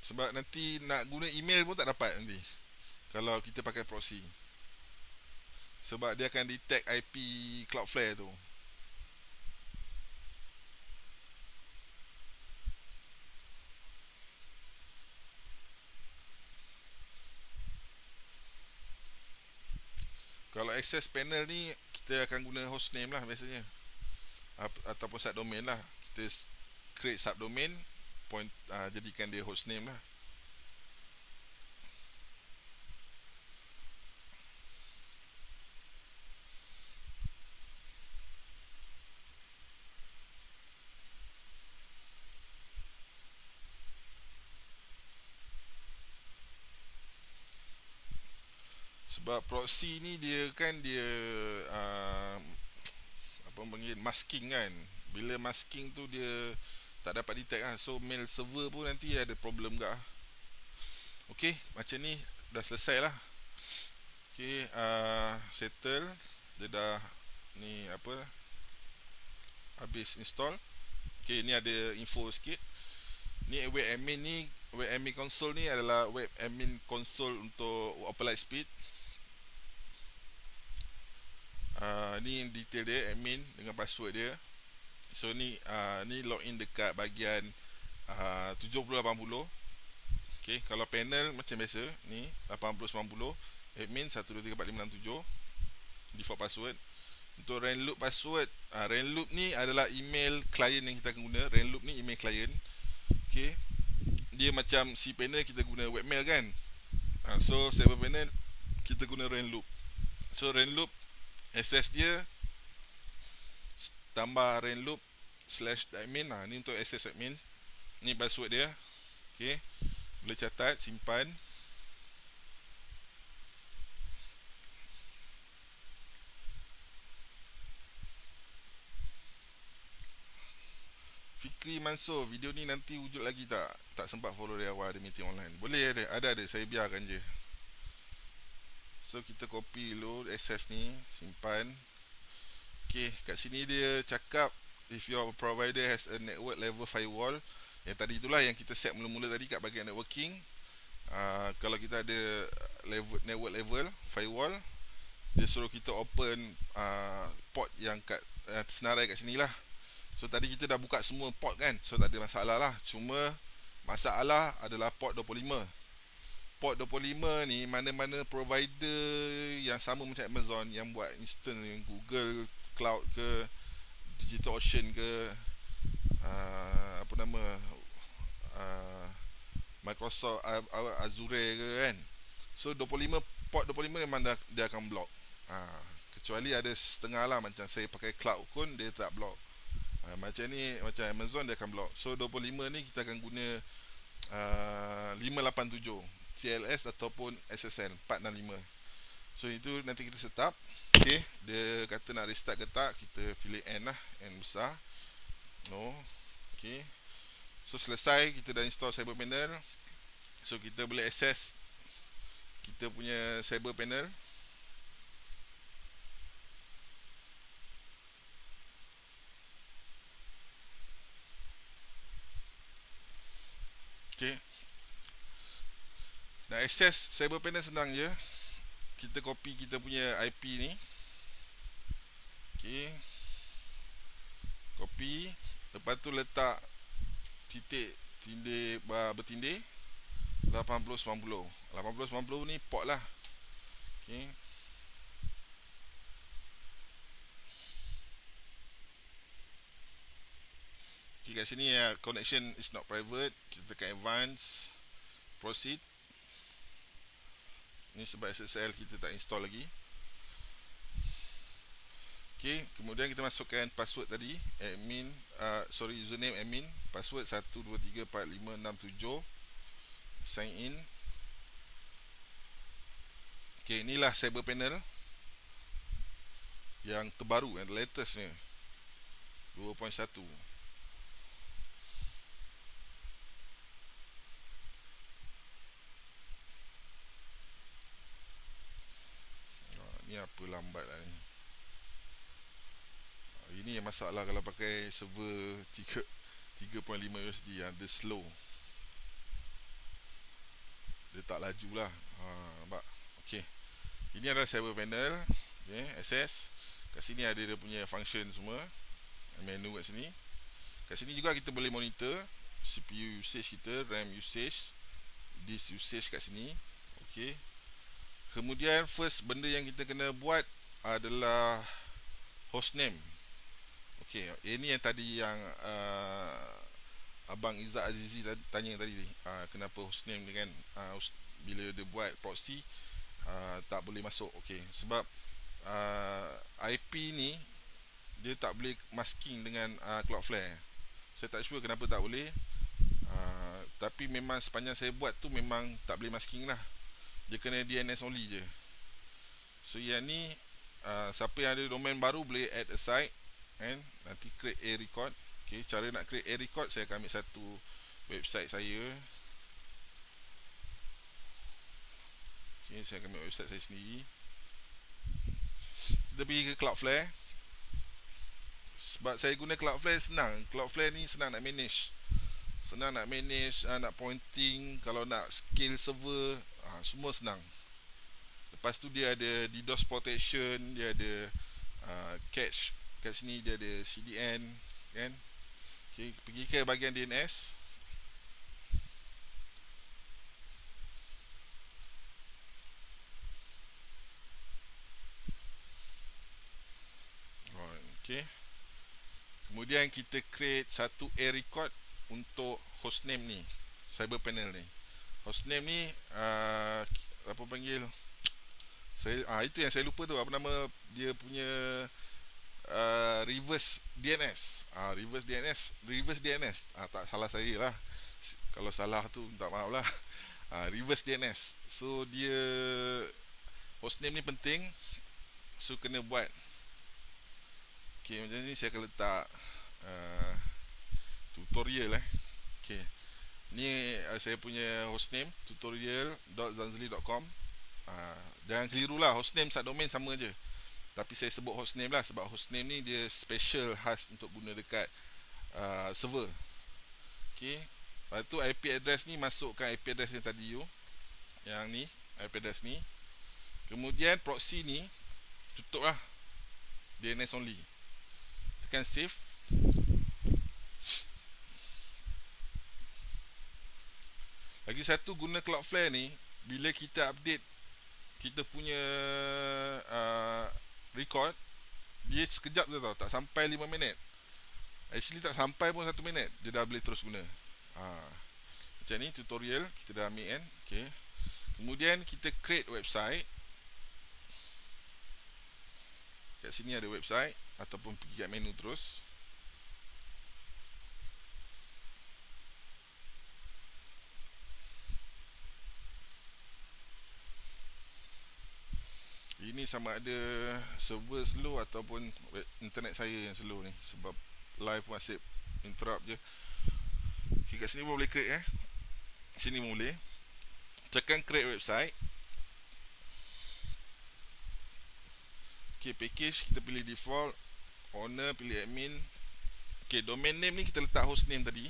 Sebab nanti nak guna email pun tak dapat nanti kalau kita pakai proxy. Sebab dia akan detect IP Cloudflare tu. Kalau access panel ni, kita akan guna hostname lah biasanya, ataupun subdomain lah. Kita create subdomain, jadikan dia hostname lah. Sebab proxy ni dia kan apa panggil, masking kan. Bila masking tu dia tak dapat detect lah. So mail server pun nanti ada problem gak. Ok, macam ni dah selesai lah. Ok, settle. Dia dah ni apa, habis install. Ok, ni ada info sikit. Ni web admin console ni adalah web admin console untuk Opera Lightspeed. Ni detail dia, admin dengan password dia. So ni login dekat bahagian 7080. Okay, kalau panel macam biasa ni 8090, admin 1234567, default password. Untuk Renloop password, Renloop ni adalah email client yang kita akan guna. Renloop ni email client. Okay, dia macam si panel kita guna webmail kan. So server panel kita guna Renloop. So Renloop access dia tambah Renloop/admin. Ni untuk access admin. Ni password dia. Okay, boleh catat, simpan. Fikri Mansur, video ni nanti wujud lagi tak? Tak sempat follow dari awal, ada meeting online. Boleh, ada, saya biarkan je. So kita copy dulu access ni, simpan. Okay, kat sini dia cakap if your provider has a network level firewall. Yang tadi itulah yang kita set mula-mula tadi kat bahagian networking. Kalau kita ada network level firewall, dia suruh kita open port yang kat senarai kat sini lah. So tadi kita dah buka semua port kan, so tak ada masalah lah. Cuma masalah adalah port 25. Port 25 ni, mana-mana provider yang sama macam Amazon yang buat instant, Google Cloud ke, DigitalOcean ke, apa nama, Microsoft Azure ke kan. So 25, port 25 memang dia akan block. Kecuali ada setengah lah, macam saya pakai cloud pun dia tak block. Macam ni, macam Amazon dia akan block. So 25 ni kita akan guna 587 TLS ataupun SSL 465. So itu nanti kita set up. Okay, dia kata nak restart ke tak, kita pilih N lah, N besar. No. Okay, so selesai, kita dah install cyber panel. So kita boleh access kita punya cyber panel. Okay, nak access cyber panel senang je. Kita copy kita punya IP ni. Okay, copy. Lepas tu letak titik tindih bertindih 8090. 8090 ni port lah. Okay, okay, kat sini connection is not private. Kita tekan advance, proceed. Ni sebab SSL kita tak install lagi. Okay, kemudian kita masukkan password tadi, admin, username admin, password 1234567, sign in. Okay, inilah cyber panel yang terbaru, yang latest ni, 2.1. Kenapa lambat lah ni? Ini yang masalah kalau pakai server 3.5 USD yang dia slow. Dia tak laju lah. Nampak? Okay. Ini adalah server panel. Okay, access. Kat sini ada dia punya function semua. Menu kat sini. Kat sini juga kita boleh monitor CPU usage kita, RAM usage, disk usage kat sini. Okay. Kemudian first benda yang kita kena buat adalah hostname. Okay, ini yang tadi yang Abang Izzat Azizi tanya tadi, kenapa hostname ni kan, bila dia buat proxy tak boleh masuk. Okay, sebab IP ni dia tak boleh masking dengan Cloudflare. Saya tak sure kenapa tak boleh, tapi memang sepanjang saya buat tu memang tak boleh masking lah. Dia kena DNS only je. So yang ni siapa yang ada domain baru boleh add a site and nanti create a record. Okay, cara nak create a record, saya akan ambil satu website saya. Okay, saya akan ambil website saya sendiri. Kita pergi ke Cloudflare. Sebab saya guna Cloudflare senang. Cloudflare ni senang nak manage. Senang nak manage, nak pointing, kalau nak scale server, semua senang. Lepas tu dia ada DDoS protection, dia ada cache. Kat sini dia ada CDN, kan? Okay, pergi ke bahagian DNS. Okay. Kemudian kita create satu A record untuk hostname ni, cyber panel ni. Hostname ni apa panggil? Itu yang saya lupa tu, apa nama dia punya reverse DNS. Reverse DNS. Tak salah saya lah. Kalau salah tu minta maaf lah. Reverse DNS. So dia hostname ni penting. So kena buat. Okay, macam ni saya akan letak tutorial Okay. Ni saya punya hostname, tutorial.zanzali.com. Jangan keliru lah, hostname subdomain sama je. Tapi saya sebut hostname lah sebab hostname ni dia special khas untuk guna dekat server. Okay. Lepas tu IP address ni masukkan IP address yang tadi tu. Yang ni, IP address ni. Kemudian proxy ni tutup lah, DNS only. Tekan save. Lagi satu, guna Cloudflare ni, bila kita update kita punya record, dia sekejap je tau, tak sampai 5 minit. Actually tak sampai pun 1 minit, dia dah boleh terus guna. Macam ni tutorial kita dah ambil kan. Okay. Kemudian kita create website. Kat sini ada website, ataupun pergi kat menu terus. Ini sama ada server slow ataupun internet saya yang slow ni, sebab live masih interrupt je. Okay, kat sini pun boleh create sini pun boleh. Tekan create website. Okay, package kita pilih default, owner pilih admin. Okay, domain name ni kita letak hostname tadi.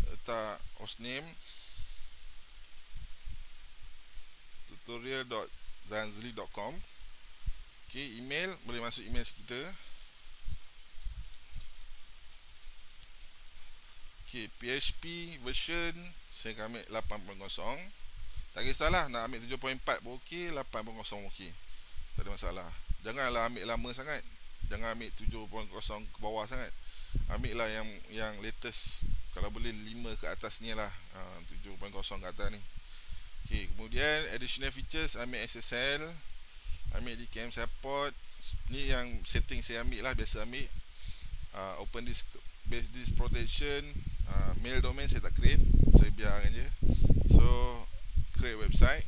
Letak hostname tutorial.zanzali.com. Okay, email boleh masuk email kita. Okay, PHP version saya akan ambil 8.0. Tak kisahlah, nak ambil 7.4 pun ok, 8.0 ok, tak ada masalah. Janganlah ambil lama sangat, jangan ambil 7.0 ke bawah sangat. Ambil lah yang latest, kalau boleh 5 ke atas ni lah, 7.0 ke atas ni. Okay, kemudian additional features, ambil SSL, ambil DKIM support. Ni yang setting saya ambil lah, biasa ambil. Open disk, base disk protection, mail domain saya tak create, saya biarkan je. So create website.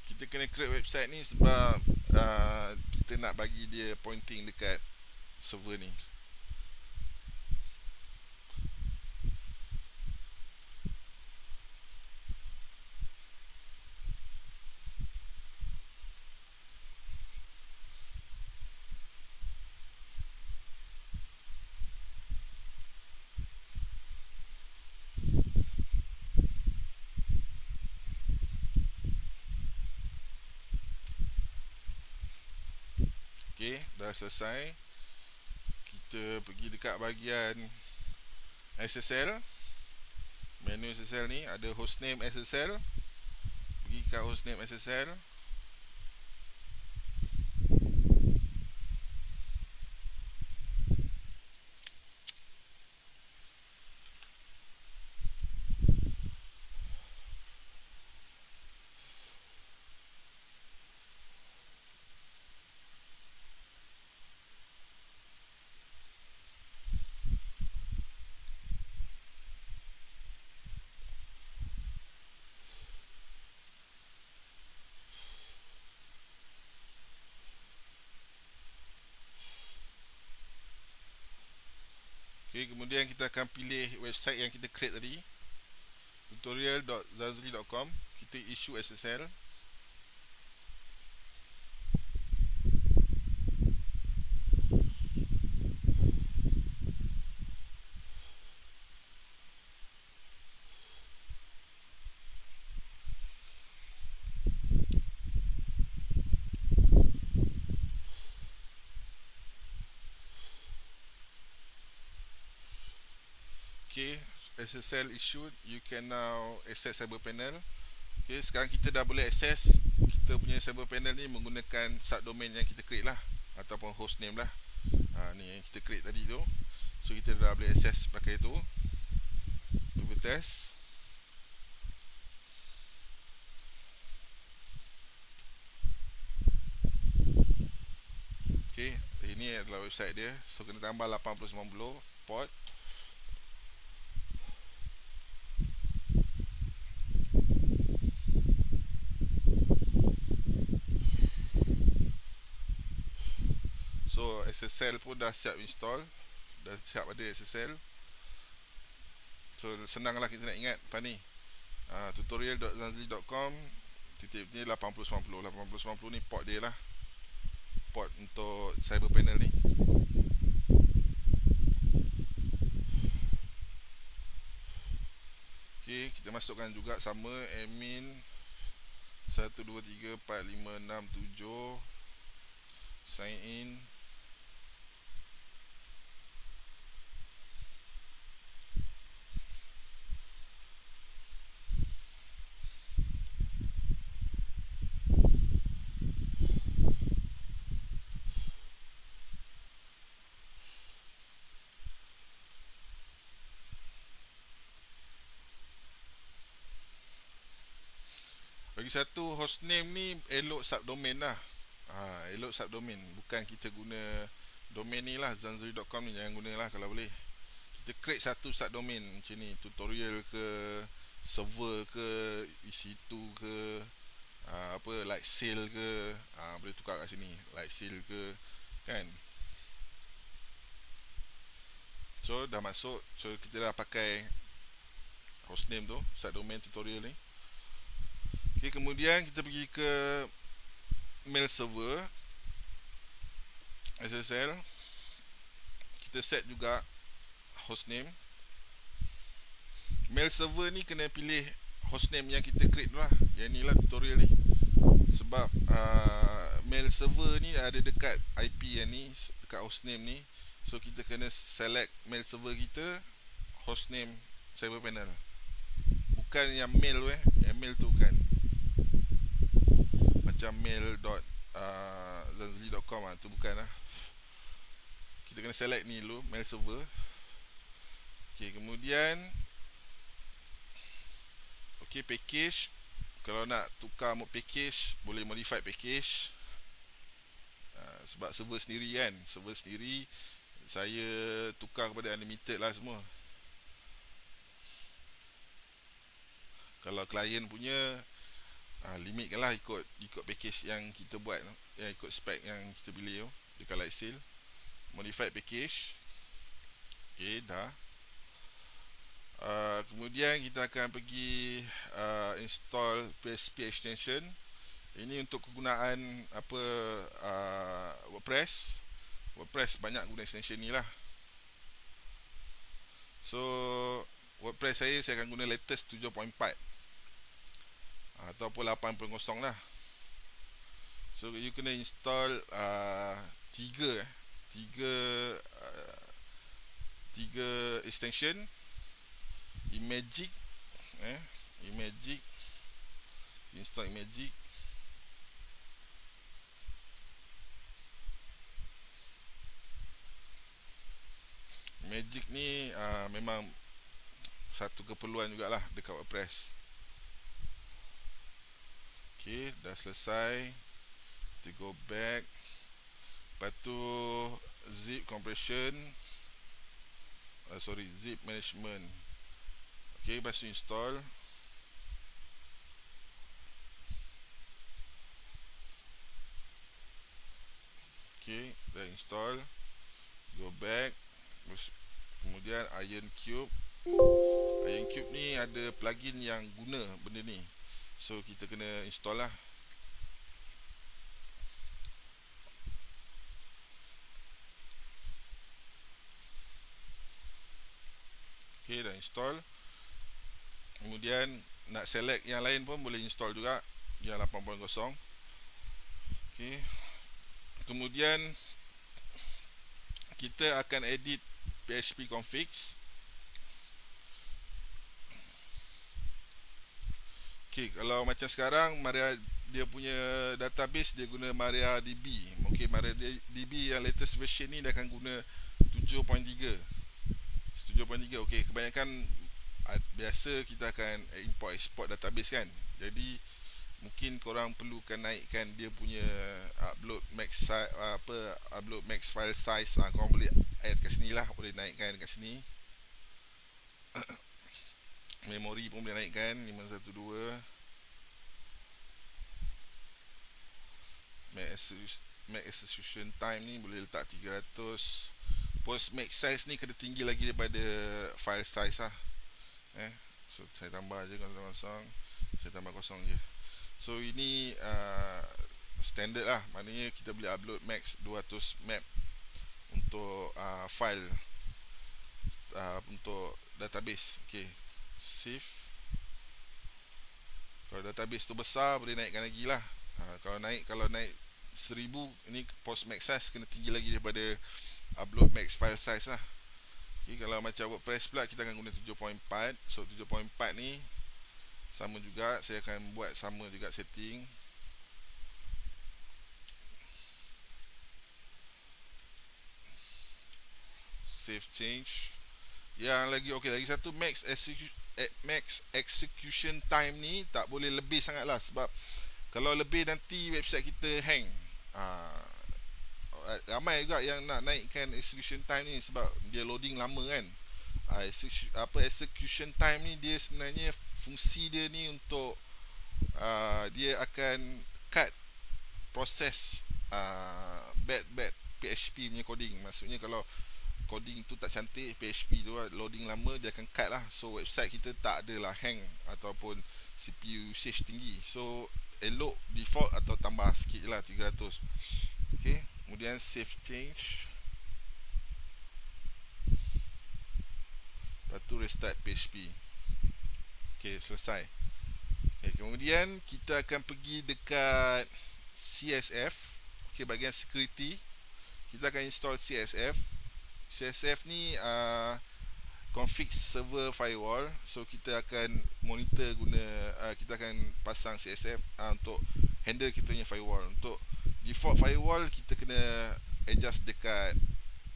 Kita kena create website ni sebab kita nak bagi dia pointing dekat server ni. Okey, dah selesai. Kita pergi dekat bahagian SSL. Menu SSL ni ada hostname SSL. Pergi kat hostname SSL. Okay, kemudian kita akan pilih website yang kita create tadi, tutorial.zazli.com. Kita issue SSL. Okay, SSL issued. You can now access cyber panel. Okay, sekarang kita dah boleh access kita punya cyber panel ni menggunakan subdomain yang kita create lah, ataupun hostname lah. Ni yang kita create tadi tu. So kita dah boleh access pakai tu. Cuba test. Okay, ini adalah website dia. So kena tambah 8090 port. So SSL pun dah siap install. Dah siap ada SSL. So senanglah kita nak ingat apa ni. Tutorial.zanzli.com titik ni 8090. 8090 ni port dia lah. Port untuk cyber panel ni. Okay, kita masukkan juga sama admin 1234567, sign in. Bagi satu, hostname ni elok subdomain lah. Elok subdomain. Bukan kita guna domain ni lah, zanzli.com ni jangan guna lah kalau boleh. Kita create satu subdomain macam ni, tutorial ke, server ke, ec2 ke, apa, like sale ke, boleh tukar kat sini, like sale ke, kan. So dah masuk. So kita dah pakai hostname tu, subdomain tutorial ni. Okay, kemudian kita pergi ke mail server SSL. Kita set juga hostname. Mail server ni kena pilih hostname yang kita create lah. Yang ni lah tutorial ni. Sebab mail server ni ada dekat IP yang ni, dekat hostname ni. So kita kena select mail server kita, hostname cyber panel. Bukan yang mail yang mail tu kan. Macam mail.zanzli.com tu bukan lah. Kita kena select ni dulu, mail server. Okay, kemudian okay, package. Kalau nak tukar mod package, boleh modify package. Sebab server sendiri kan, server sendiri saya tukar kepada unlimited lah semua. Kalau klien punya limitkan lah ikut package yang kita buat, yang ikut spec yang kita pilih tu dekat Lightsail. Modified package. Ok, dah. Kemudian kita akan pergi install PHP extension. Ini untuk kegunaan WordPress. WordPress banyak guna extension ni lah. So WordPress saya akan guna latest 7.4 ataupun 8.0 lah. So you kena install 3 extension. Imagic, install Imagic. Magic ni memang satu keperluan jugalah dekat WordPress. Ok, dah selesai. Kita go back. Lepas tu zip compression, zip management. Ok, lepas tu install. Ok, dah install. Go back. Kemudian Iron Cube. Iron Cube ni ada plugin yang guna benda ni, so kita kena install lah. Ok, dah install. Kemudian nak select yang lain pun boleh install juga, yang 8.0. Ok, kemudian kita akan edit PHP configs. Ok, kalau macam sekarang Maria dia punya database dia guna MariaDB. Ok, MariaDB yang latest version ni dia akan guna 7.3. Ok, kebanyakan biasa kita akan import export database kan. Jadi mungkin korang perlukan naikkan dia punya upload max file size. Korang boleh add kat sini lah, boleh naikkan kat sini. Memori pun boleh naikkan 512. Max execution time ni boleh letak 300. Post max size ni kena tinggi lagi daripada file size lah. So saya tambah je kosong. Saya tambah kosong je. So ini standard lah. Maknanya kita boleh upload max 200 MB untuk file untuk database. Ok, save. Kalau database tu besar boleh naikkan lagi lah. Kalau naik 1000, ini post max size kena tinggi lagi daripada upload max file size lah. Ok, kalau macam WordPress pula kita akan guna 7.4. So 7.4 ni sama juga, saya akan buat sama juga setting. Save change. Yang lagi ok, lagi satu, max execution time ni tak boleh lebih sangat lah, sebab kalau lebih nanti website kita hang. Ramai juga yang nak naikkan execution time ni sebab dia loading lama kan. Execution time ni dia sebenarnya fungsi dia ni untuk dia akan cut proses bad PHP punya coding. Maksudnya kalau coding tu tak cantik, PHP tu loading lama, dia akan cut lah. So website kita tak adalah hang ataupun CPU usage tinggi. So elok default atau tambah sikit je lah 300. Ok, kemudian save change. Lepas tu restart PHP. Ok, selesai. Ok, kemudian kita akan pergi dekat CSF. Ok, bahagian security, kita akan install CSF. CSF ni config server firewall. So kita akan monitor guna kita akan pasang CSF untuk handle kita punya firewall. Untuk default firewall kita kena adjust dekat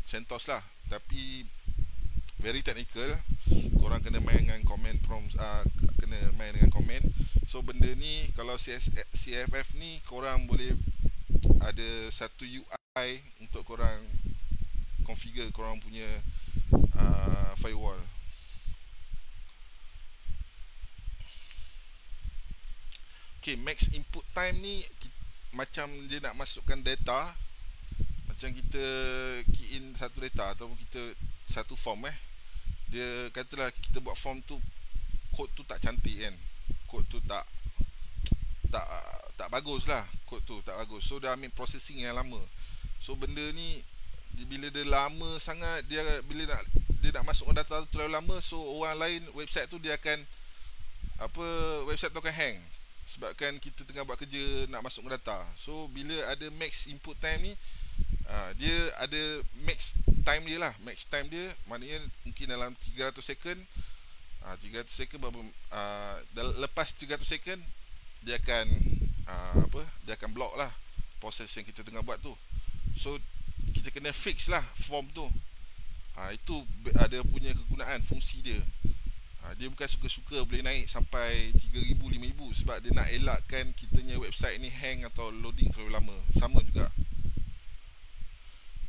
CentOS lah, tapi very technical. Korang kena main dengan command prompts, kena main dengan command. So benda ni kalau CFF ni korang boleh ada satu UI untuk korang configure korang punya firewall. Ok, Okay, max input time ni macam dia nak masukkan data. Macam kita key in satu data ataupun kita satu form dia katalah kita buat form tu, kod tu tak cantik kan, kod tu tak bagus lah, kod tu tak bagus, so dia ambil processing yang lama. So benda ni bila dia lama sangat, dia nak masukkan data tu terlalu lama, so orang lain website tu dia akan website tu akan hang sebabkan kita tengah buat kerja nak masukkan data. So bila ada max input time ni, dia ada max time dia lah. Max time dia maknanya mungkin dalam 300 second. 300 second lepas 300 second dia akan dia akan block lah proses yang kita tengah buat tu. So kita kena fix lah form tu. Itu ada punya kegunaan, fungsi dia. Dia bukan suka-suka boleh naik sampai 3,000, 5,000 sebab dia nak elakkan kitanya website ni hang atau loading terlalu lama. Sama juga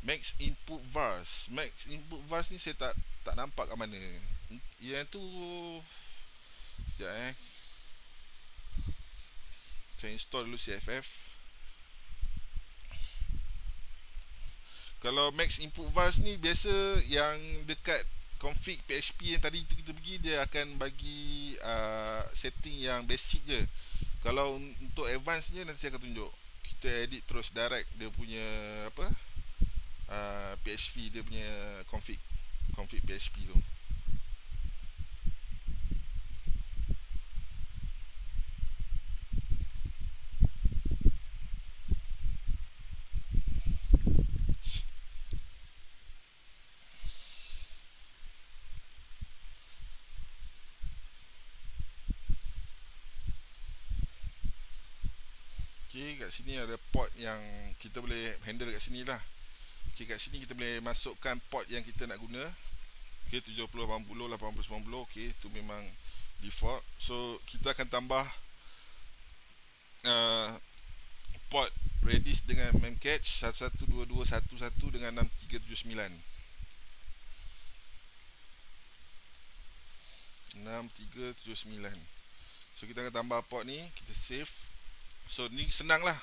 max input vars. Max input vars ni saya tak nampak kat mana. Yang tu sekejap saya install dulu CFF. Kalau max input vars ni biasa yang dekat config PHP yang tadi kita pergi, dia akan bagi setting yang basic je. Kalau untuk advance nya nanti saya akan tunjuk. Kita edit terus direct dia punya PHP, dia punya config PHP tu. Okay, kat sini ada port yang kita boleh handle kat sini lah. Okay, kat sini kita boleh masukkan port yang kita nak guna. Okay, 7080, 8090. Okay, tu memang default. So kita akan tambah port Redis dengan Memcache 112211 dengan 6379. 6379. So kita akan tambah port ni, kita save. So ni senang lah,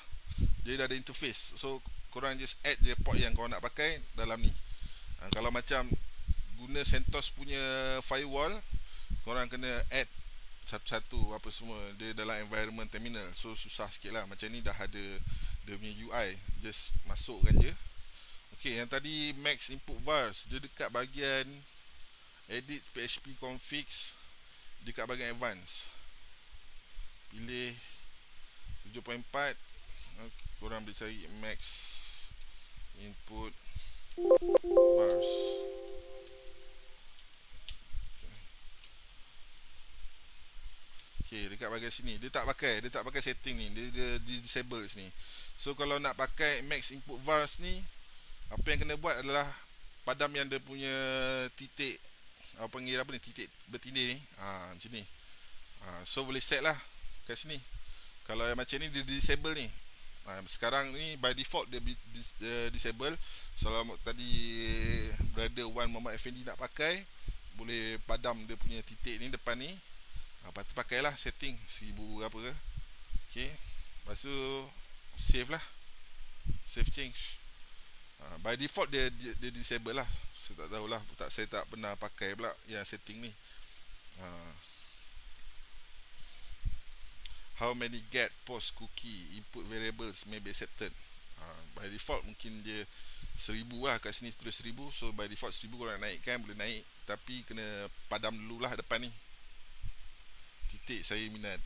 dia dah ada interface. So korang just add je port yang korang nak pakai dalam ni. Kalau macam guna CentOS punya firewall, korang kena add satu-satu apa semua dia dalam environment terminal. So susah sikit lah. Macam ni dah ada dia punya UI, just masukkan je. Okay, yang tadi max input vars, dia dekat bahagian edit PHP configs, dekat bahagian advance. Pilih 7.4. Korang boleh cari max input vars. Okay, dekat bahagian sini dia tak pakai setting ni, dia disable sini. So kalau nak pakai max input vars ni, apa yang kena buat adalah padam yang dia punya titik, panggil apa ni, titik bertindih ni, macam ni. So boleh set lah kat sini. Kalau yang macam ni dia disable ni. Sekarang ni by default dia disable. Kalau tadi brother Wan Muhammad Effendi nak pakai, boleh padam dia punya titik ni depan ni. Lepas tu pakailah setting 1000 berapa ke. Okay, lepas tu save lah, save change. By default dia disable lah. Saya tak tahulah, saya tak pernah pakai pula yang setting ni. How many get post cookie input variables may be accepted. By default mungkin dia 1000 lah, kat sini tulis 1000. So by default 1000 kalau nak naikkan boleh naik, tapi kena padam dulu lah depan ni. Titik saya minat.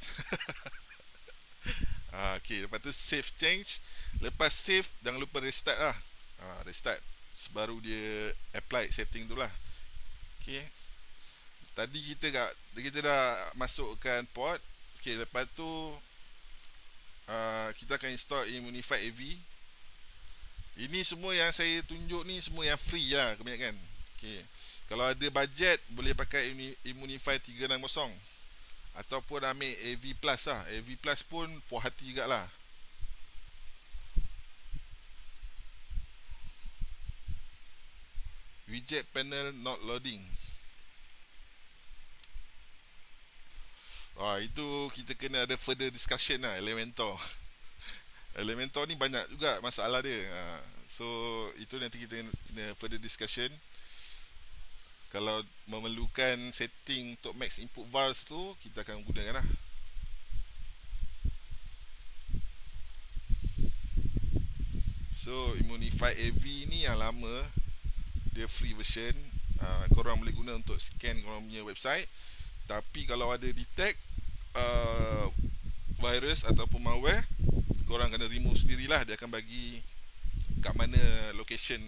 Okay, lepas tu save change. Lepas save jangan lupa restart lah. Restart baru dia apply setting tu lah. Okay, tadi kita dah masukkan port. Okay, lepas tu kita akan install Immunify AV. Ini semua yang saya tunjuk ni semua yang free lah kebanyakan. Okay, kalau ada budget boleh pakai Immunify 360 ataupun ambil AV Plus lah. AV Plus pun puas hati juga lah. Widget panel not loading. Itu kita kena ada further discussion lah, Elementor. Elementor ni banyak juga masalah dia. So itu nanti kita kena further discussion. Kalau memerlukan setting untuk max input vars tu, kita akan gunakan lah. So Immunify AV ni yang lama, dia free version. Korang boleh guna untuk scan korang punya website. Tapi kalau ada detect virus ataupun malware, korang kena remove sendirilah. Dia akan bagi kat mana location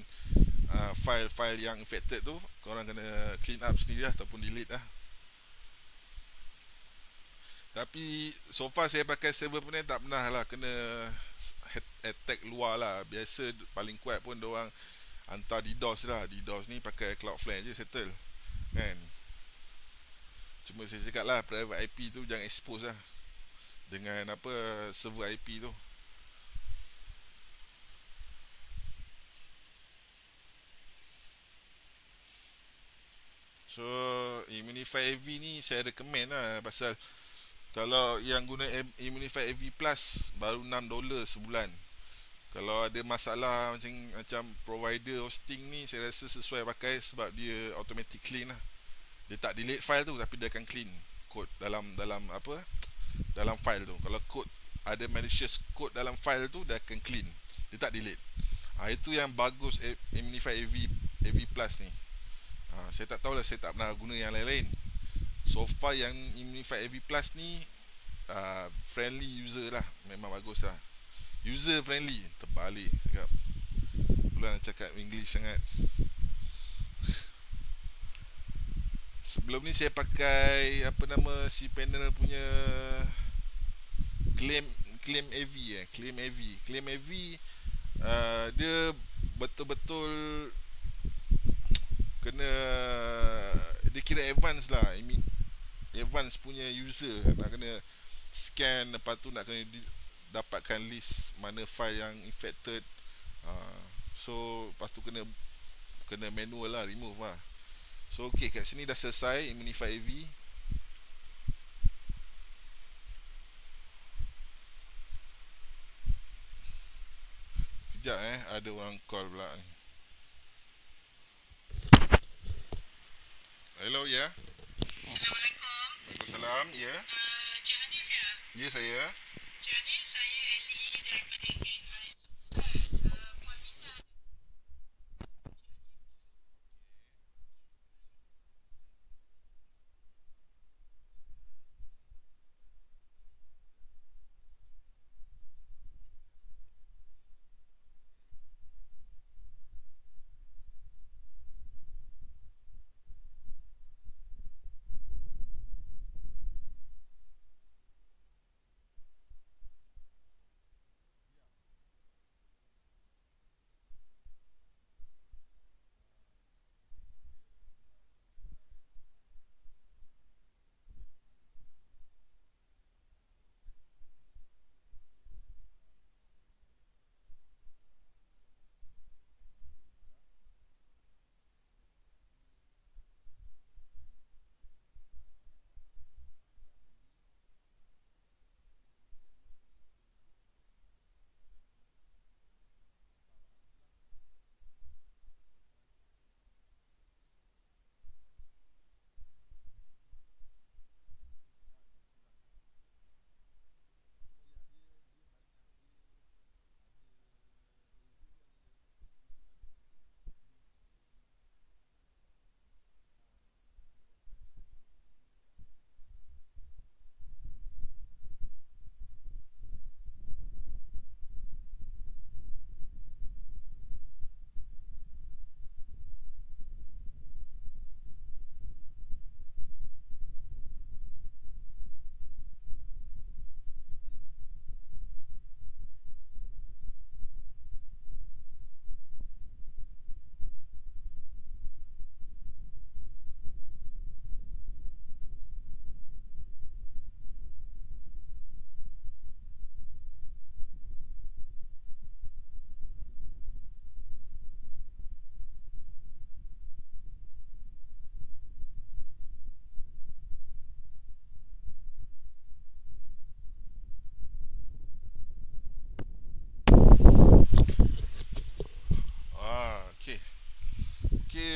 file-file yang infected tu. Korang kena clean up sendirilah ataupun delete lah. Tapi so far saya pakai server pun tak pernah lah kena attack luar lah. Biasa paling kuat pun diorang hantar DDoS lah. DDoS ni pakai Cloudflare je settle kan. Cuma saya cakap lah, private IP tu jangan expose lah dengan apa server IP tu. So Immunify AV ni saya recommend lah. Pasal kalau yang guna Immunify AV Plus baru $6 sebulan. Kalau ada masalah macam provider hosting ni, saya rasa sesuai pakai sebab dia automatic clean lah. Dia tak delete file tu tapi dia akan clean code dalam apa, dalam file tu. Kalau code ada malicious code dalam file tu, dia akan clean, dia tak delete. Itu yang bagus Immunify AV Plus ni. Saya tak tahulah, saya tak pernah guna yang lain-lain. So far yang Immunify AV Plus ni friendly user lah, memang bagus lah. User friendly, terbalik cakap. Pula nak cakap English sangat. Sebelum ni saya pakai apa nama si panel punya Claim AV Claim AV dia betul-betul kena, dia kira advance lah. Advance punya user nak kena scan, lepas tu nak kena dapatkan list mana file yang infected. So lepas tu kena manual lah, remove lah. So ok, kat sini dah selesai Immunify AV. Kejap ada orang call pula ni. Hello, ya. Assalamualaikum. Waalaikumsalam, ya. Cik Hanif ya? Ya, saya. Cik Hanif, saya Ellie daripada AI Sukses. Puan minta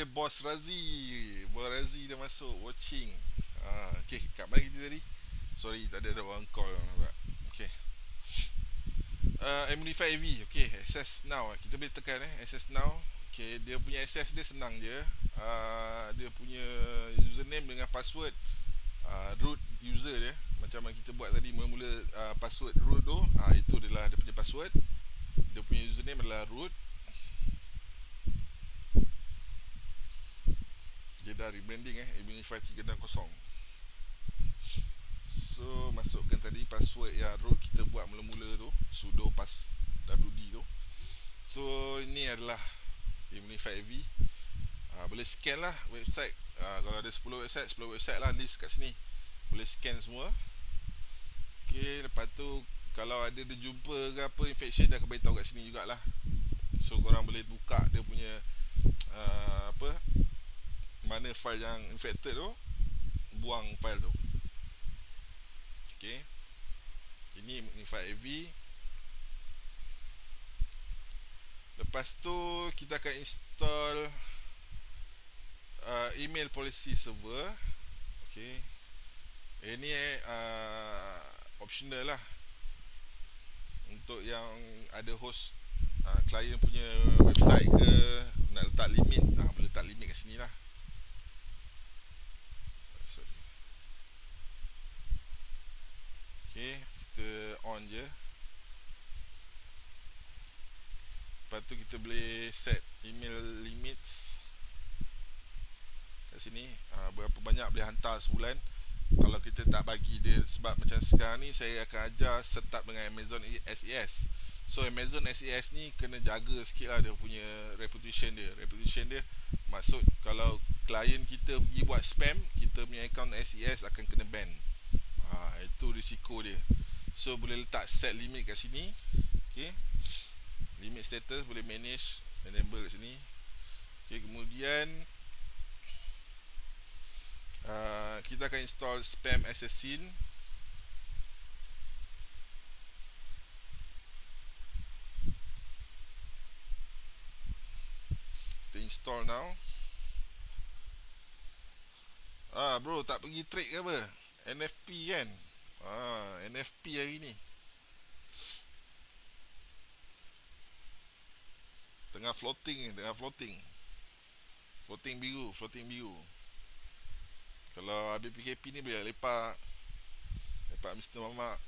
Bos Razi dah masuk watching. Okay, kat mana kita tadi? Sorry, tak ada orang call. Okay. Amplify AV. Okay, access now. Kita boleh tekan access now. Okay, dia punya access dia senang je. Dia punya username dengan password root user dia. Macam mana kita buat tadi mula-mula password root tu. Itu adalah dia punya password. Dia punya username adalah root. Dia dah rebranding Amplify 360. So masukkan tadi password yang root kita buat mula-mula tu, sudo pass wd tu. So ini adalah Amplify AV. Boleh scan lah website. Kalau ada 10 website lah list kat sini. Boleh scan semua. Okay, lepas tu kalau ada dia jumpa ke apa infection, dah beritahu kat sini jugalah. So korang boleh buka dia punya mana file yang infected tu, buang file tu. Okay, ini Amplify AV. Lepas tu kita akan install email policy server. Okay, ini optional lah untuk yang ada host klien punya website ke, nak letak limit, boleh letak limit kat sini lah. Okay, kita on je. Lepas tu kita boleh set email limits kat sini. Berapa banyak boleh hantar sebulan. Kalau kita tak bagi dia, sebab macam sekarang ni saya akan ajar setup dengan Amazon SES. So Amazon SES ni kena jaga sikit lah dia punya reputation dia. Reputation dia maksud kalau klien kita pergi buat spam, kita punya account SES akan kena ban. Itu risiko dia. So boleh letak set limit kat sini. Okay, limit status boleh manage, enable kat sini. Okay, kemudian kita akan install Spam Assassin. Kita install now. Bro, tak pergi trade ke apa? NFP kan? NFP hari ni tengah floating biru. Kalau habis PKP ni boleh lepak Mr. Mamak.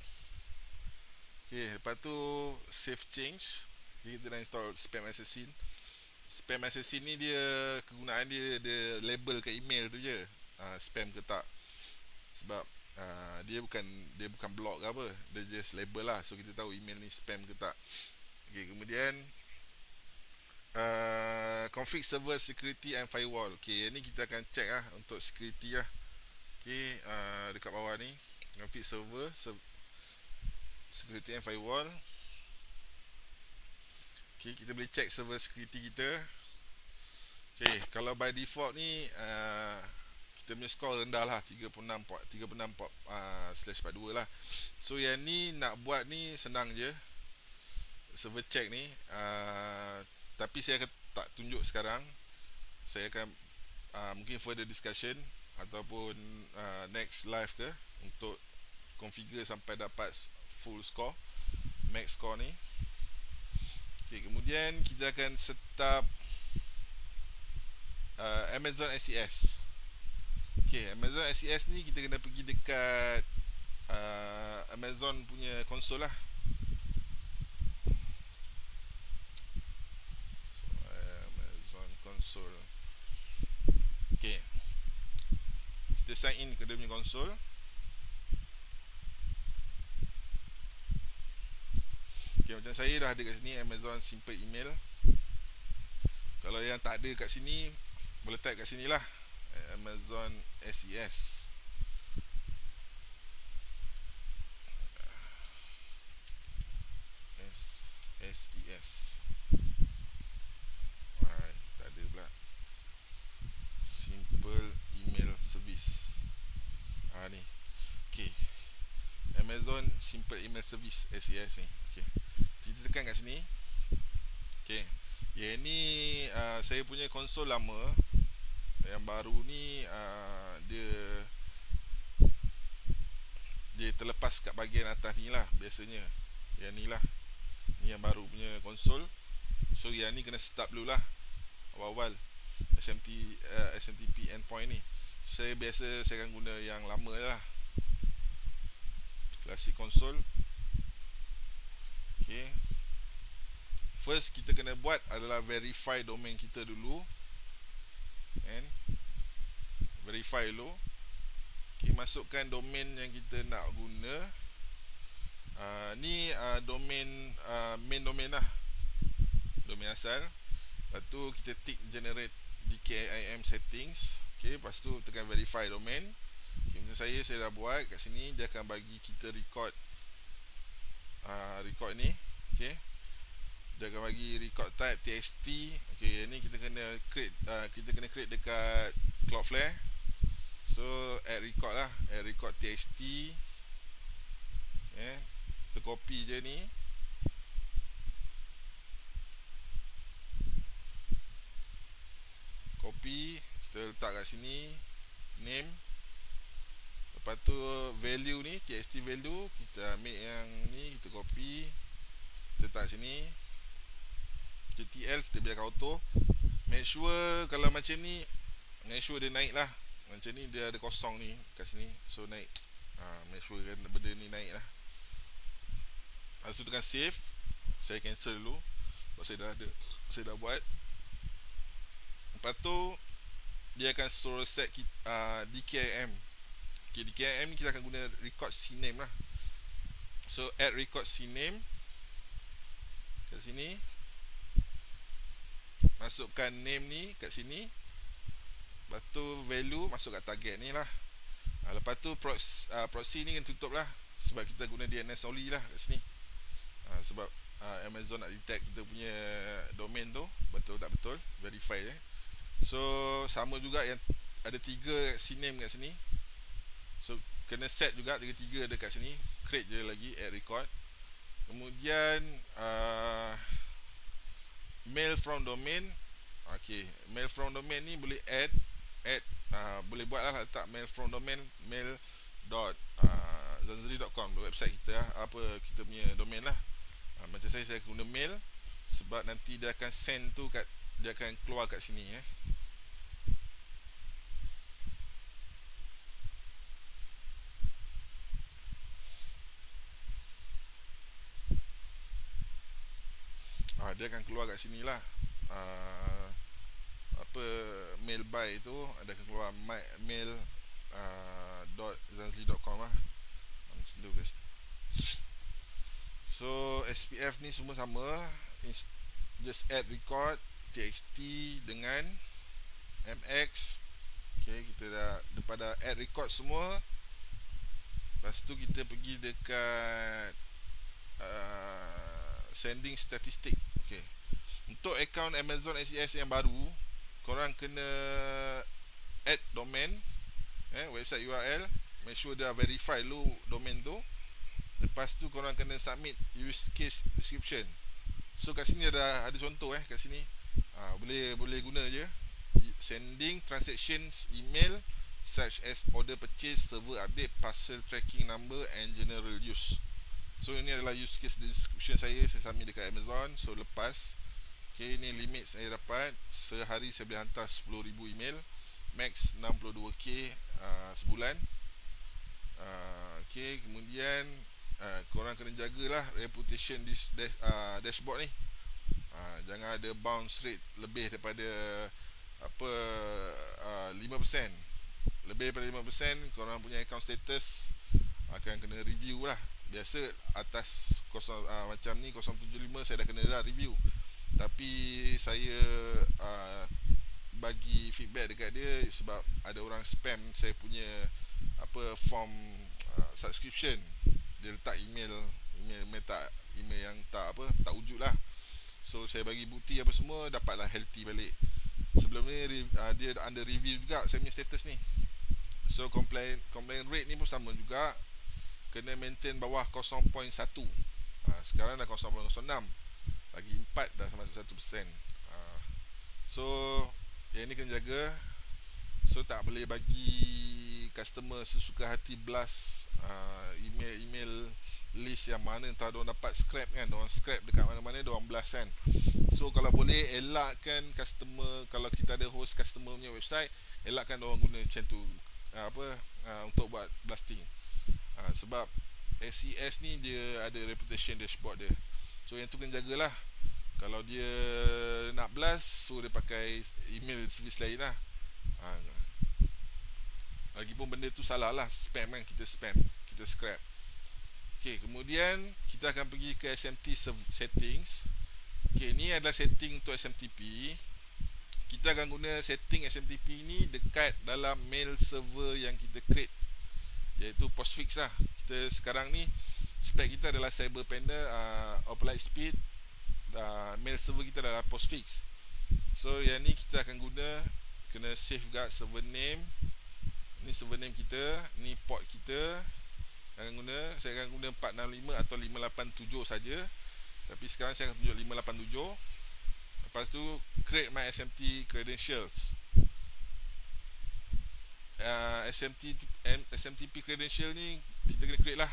Okay, lepas tu save change. Kita dah install Spam Assassin. Spam Assassin ni dia, kegunaan dia label kat email tu je, spam ke tak. Sebab dia bukan block ke apa, dia just label lah, so kita tahu email ni spam ke tak. Okay, kemudian config server security and firewall. Okay, ni kita akan check lah untuk security lah. Okay, dekat bawah ni config server security and firewall. Okay, kita boleh check server security kita. Okay, kalau by default ni kita punya skor rendah lah, 36.42 lah. So yang ni nak buat ni senang je, server check ni. Tapi saya akan tak tunjuk sekarang. Saya akan mungkin further discussion ataupun next live ke, untuk configure sampai dapat full score, max score ni. Okay, kemudian kita akan setup Amazon SES. Okay, Amazon SES ni kita kena pergi dekat Amazon punya konsol lah. Amazon konsol. Okay, kita sign in ke dia punya konsol. Okay, macam saya dah ada kat sini Amazon simple email. Kalau yang tak ada kat sini, boleh type kat sini lah, Amazon SES. SES. Tak ada pula. Simple email service. Ni. Okay, Amazon simple email service, SES ni. Okay, kita tekan kat sini. Okay, yang ni saya punya konsol lama. yang baru ni dia terlepas kat bahagian atas ni lah biasanya. Yang ni lah, ni yang baru punya konsol. So yang ni kena start dulu lah awal-awal SMTP endpoint ni. Saya akan guna yang lama lah, classic console. Okay, first kita kena buat adalah verify domain kita dulu, and verify dulu. Okay, masukkan domain yang kita nak guna. Ni domain main domain lah, domain asal. Lepas tu kita tick generate DKIM settings. Okay, lepas tu tekan verify domain. Okay, macam saya dah buat kat sini. Dia akan bagi kita record ni. Okay, dia akan bagi record type txt. Okay, ni kita kena create dekat Cloudflare. So add record lah, add record txt. Okay, kita copy je ni. Copy, kita letak kat sini name. Lepas tu value ni, txt value, kita ambil yang ni, kita copy, kita letak sini. TTL kita biarkan auto. Make sure kalau macam ni, make sure dia naik lah. Macam ni dia ada kosong ni kat sini, so naik. Make sure kan benda ni naik lah. Lepas tu tekan save. Saya cancel dulu sebab saya dah buat. Lepas tu dia akan suruh set DKIM. Okay, DKIM ni kita akan guna record CNAME lah. So add record CNAME kat sini. Masukkan name ni kat sini. Lepas tu value masuk kat target ni lah. Lepas tu proxy ni kena tutup lah, sebab kita guna DNS only lah kat sini. Sebab Amazon nak detect kita punya domain tu betul tak betul, verify So sama juga yang ada 3 CNAME kat sini. So kena set juga 3 ada kat sini. Create je lagi, add record. Kemudian mail from domain. Okay, mail from domain ni boleh add boleh buat lah, letak mail from domain, mail.zanzri.com, website kita lah, apa kita punya domain lah. Macam saya guna mail sebab nanti dia akan send tu dia akan keluar kat sini dia akan keluar kat sini lah. Mail by tu ada akan keluar mail.zanzri.com lah. So SPF ni semua sama, just add record txt dengan mx. Okay, kita dah daripada add record semua. Lepas tu kita pergi dekat sending statistic. Okay, untuk akaun Amazon SES yang baru, korang kena add domain, website URL. Make sure dia verify dulu domain tu. Lepas tu korang kena submit use case description. So kat sini ada contoh kat sini. Boleh guna je. Sending transactions email such as order purchase, server update, parcel tracking number and general use. So ini adalah use case description saya submit dekat Amazon. So lepas, okay, ini limit saya dapat. Sehari saya boleh hantar 10,000 email, max 62k sebulan. Okay, kemudian korang kena jagalah reputation dashboard ni. Jangan ada bounce rate lebih daripada 5%. Lebih daripada 5%, korang punya account status akan kena review lah. Biasa atas macam ni 075 saya dah kena review. Tapi saya bagi feedback dekat dia sebab ada orang spam saya punya form subscription. Dia letak email yang tak wujud lah. So saya bagi bukti apa semua, dapatlah healthy balik. Sebelum ni dia under review juga saya punya status ni. So complaint rate ni pun sama juga, kena maintain bawah 0.1. Sekarang dah 0.06, lagi 4 dah masuk 1%. So yang ni kena jaga. So tak boleh bagi customer sesuka hati blast email list yang mana entah diorang dapat scrap kan, diorang scrap dekat mana-mana diorang blast kan. So kalau boleh elakkan customer, kalau kita ada host customer punya website, elakkan diorang guna macam tu untuk buat blasting. Sebab SES ni dia ada reputation dashboard dia. So yang tu kena jagalah. Kalau dia nak blast, so dia pakai email servis lain lah. Lagipun benda tu salah lah, spam kan, kita spam, kita scrap. Okay, kemudian kita akan pergi ke SMT settings. Okay, ni adalah setting untuk SMTP. Kita akan guna setting SMTP ni dekat dalam mail server yang kita create, iaitu postfix lah. Kita sekarang ni spek kita adalah CyberPanda, Opera Lightspeed, mail server kita adalah postfix. So yang ni kita akan guna, kena safeguard server name. Ni server name kita, ni port kita. Saya akan guna 465 atau 587 saja. Tapi sekarang saya akan tunjuk 587. Lepas tu create my SMT credentials. SMTP credential ni kita kena create lah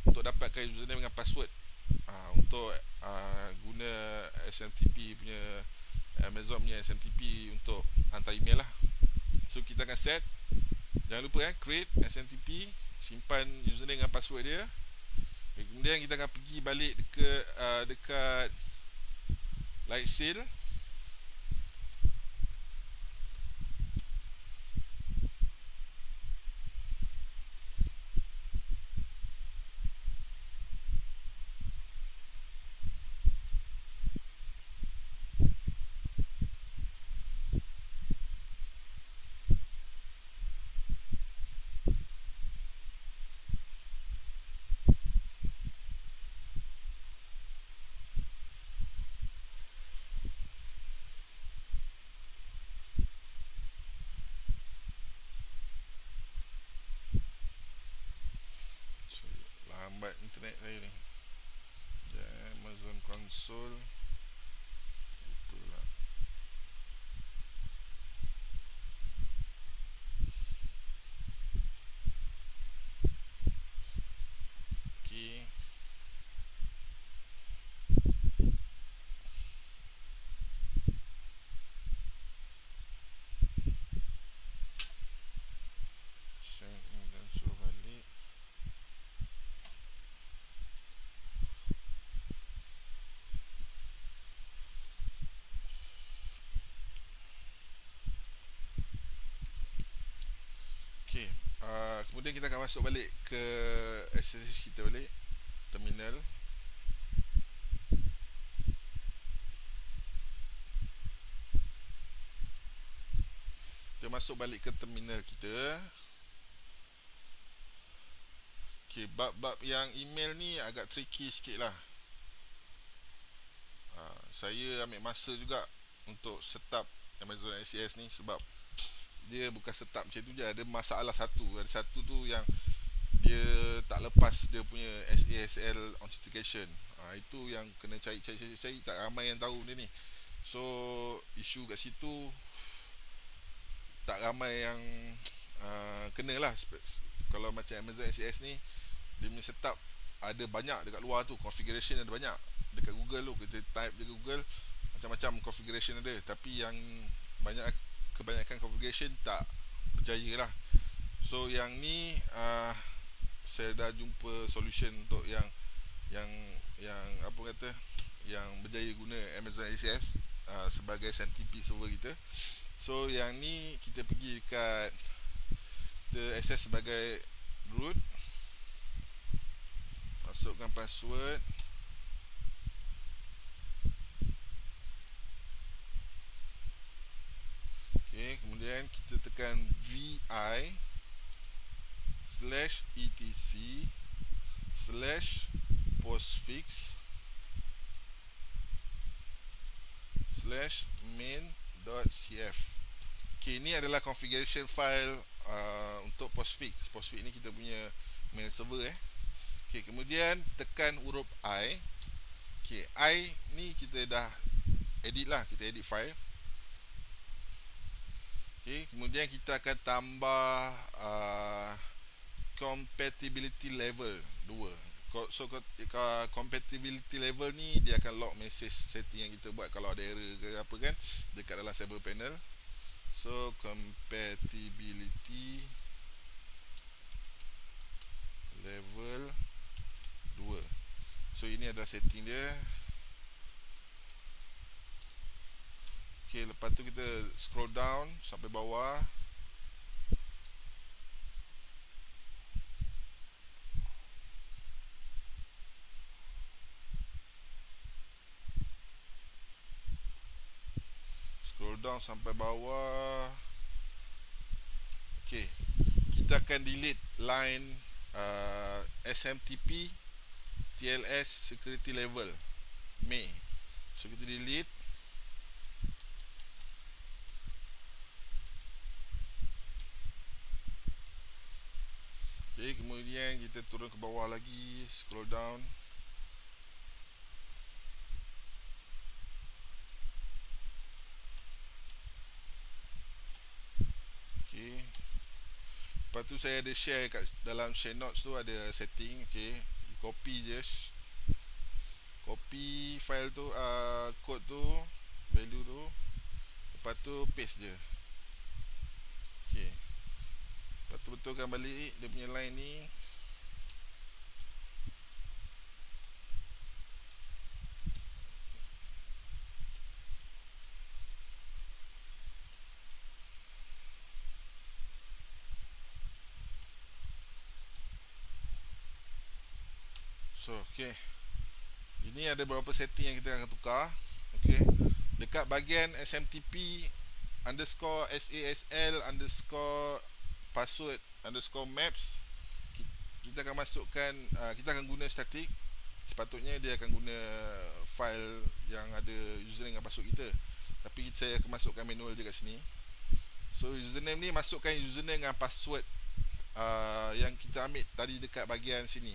untuk dapatkan username dengan password. Untuk guna SMTP punya, Amazon punya SMTP untuk hantar email lah. So kita akan set. Jangan lupa create SMTP, simpan username dengan password dia. Kemudian kita akan pergi balik dekat Lightsail. Lambat internet saya ni. Amazon console. Lupa lah. Okay. Dan suruh balik. Okay, kemudian kita akan masuk balik ke SSH kita balik, terminal. Kita masuk balik ke terminal kita. Okay, bab-bab yang email ni agak tricky sikit lah. Saya ambil masa juga untuk setup Amazon SES ni, sebab dia bukan setup macam tu je. Ada masalah satu. Ada satu tu yang dia tak lepas dia punya SASL authentication. Itu yang kena cari. Tak ramai yang tahu dia ni. So isu kat situ tak ramai yang kena lah. Kalau macam Amazon SES ni, dia punya setup ada banyak dekat luar tu. Configuration ada banyak. Dekat Google tu kita type je Google, macam-macam configuration ada. Tapi yang kebanyakan configuration tak berjaya lah. So yang ni saya dah jumpa solution untuk yang apa kata, yang berjaya guna Amazon SES sebagai SMTP server kita. So yang ni kita pergi dekat, kita access sebagai root, masukkan password. Okay, kemudian kita tekan vi/etc/postfix/main.cf. Okay, ini adalah configuration file untuk postfix. Postfix ni kita punya mail server Okay, kemudian tekan huruf I. Okay, I ni kita dah edit lah, kita edit file. Okay, kemudian kita akan tambah compatibility level 2. So compatibility level ni dia akan log message setting yang kita buat kalau ada error ke apa kan dekat dalam cyber panel. So compatibility level 2. So ini adalah setting dia. Okay, lepas tu kita scroll down sampai bawah. Scroll down sampai bawah. Okay, kita akan delete line SMTP TLS security level May. So kita delete. Okay, kemudian kita turun ke bawah lagi, scroll down. Okay. Lepas tu saya ada share kat dalam share notes tu ada setting. Okay, copy je, copy file tu, code tu, value tu. Lepas tu paste je. Okay, lepas tu betulkan balik dia punya line ni. So, okay, ini ada beberapa setting yang kita akan tukar. Okay, dekat bahagian SMTP underscore SASL underscore password underscore maps, kita akan masukkan, kita akan guna static. Sepatutnya dia akan guna file yang ada username dan password kita, tapi saya akan masukkan manual je kat sini. So username ni masukkan username dengan password yang kita ambil tadi dekat bahagian sini.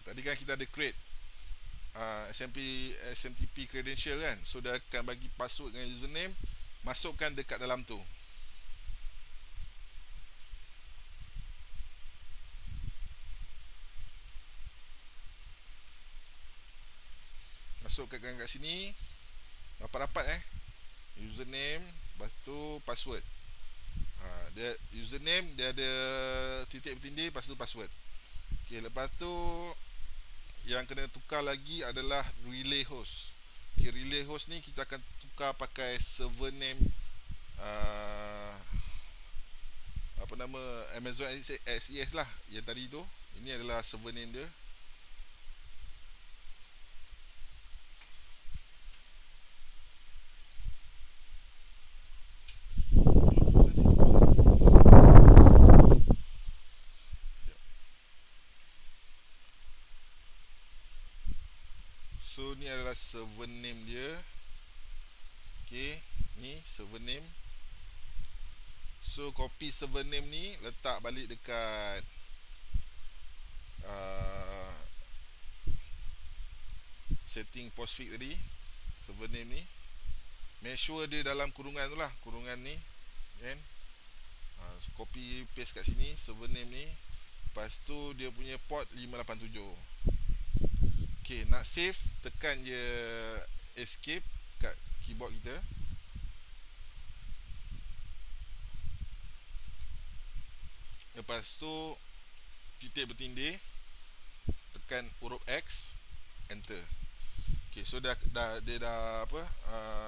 Tadi kan kita ada create SMTP credential kan. So dia akan bagi password dengan username, masukkan dekat dalam tu. Masukkan kat sini. Rapat-rapat username, lepas tu password. Dia username dia ada titik bertindih, lepas tu password. Okay, lepas tu yang kena tukar lagi adalah relay host. Okay, relay host ni kita akan tukar pakai server name apa nama, Amazon SES lah yang tadi tu. Ini adalah server name dia. So ni adalah server name dia. Okay, ni server name. So copy server name ni, letak balik dekat setting postfix tadi, server name ni. Make sure dia dalam kurungan tu lah, kurungan ni kan. Copy paste kat sini server name ni. Lepas tu dia punya port 587. Okay, nak save, tekan je escape kat keyboard kita. Lepas tu titik bertindih, tekan huruf X, enter. Okay, so dia dah apa,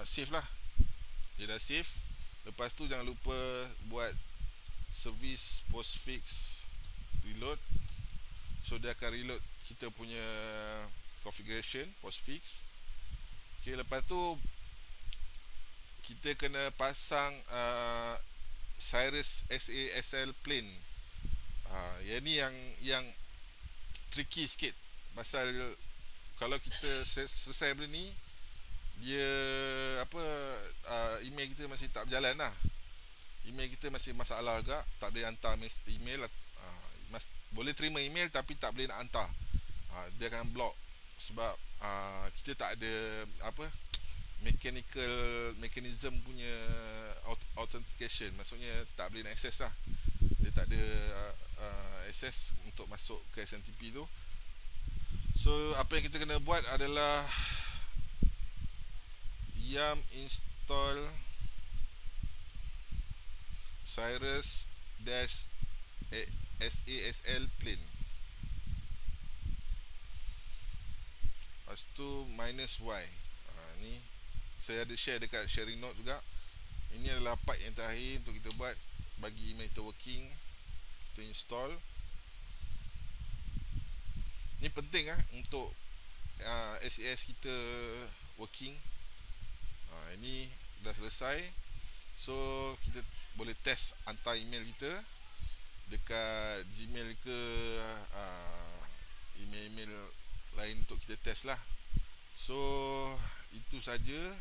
save lah. Dia dah save. Lepas tu jangan lupa buat service postfix reload. So dia akan reload kita punya configuration postfix. Okay, lepas tu kita kena pasang Cyrus SASL plane. Yang ni yang tricky sikit, pasal kalau kita selesai benda ni, dia apa, email kita masih tak berjalan lah. Email kita masih masalah agak, tak boleh hantar email. boleh terima email tapi tak boleh nak hantar. Dia akan block sebab kita tak ada apa mechanism punya authentication. Maksudnya tak boleh nak access lah. Dia tak ada access untuk masuk ke SMTP tu. So apa yang kita kena buat adalah yum install Cyrus dash SASL plain. Lepas tu -y. Ni saya ada share dekat sharing note juga. Ini adalah part yang terakhir untuk kita buat bagi email kita working. Kita install. Ni penting untuk SAS kita working. Ini dah selesai. So kita boleh test hantar email kita dekat Gmail ke email-email lain untuk kita test lah. So itu saja.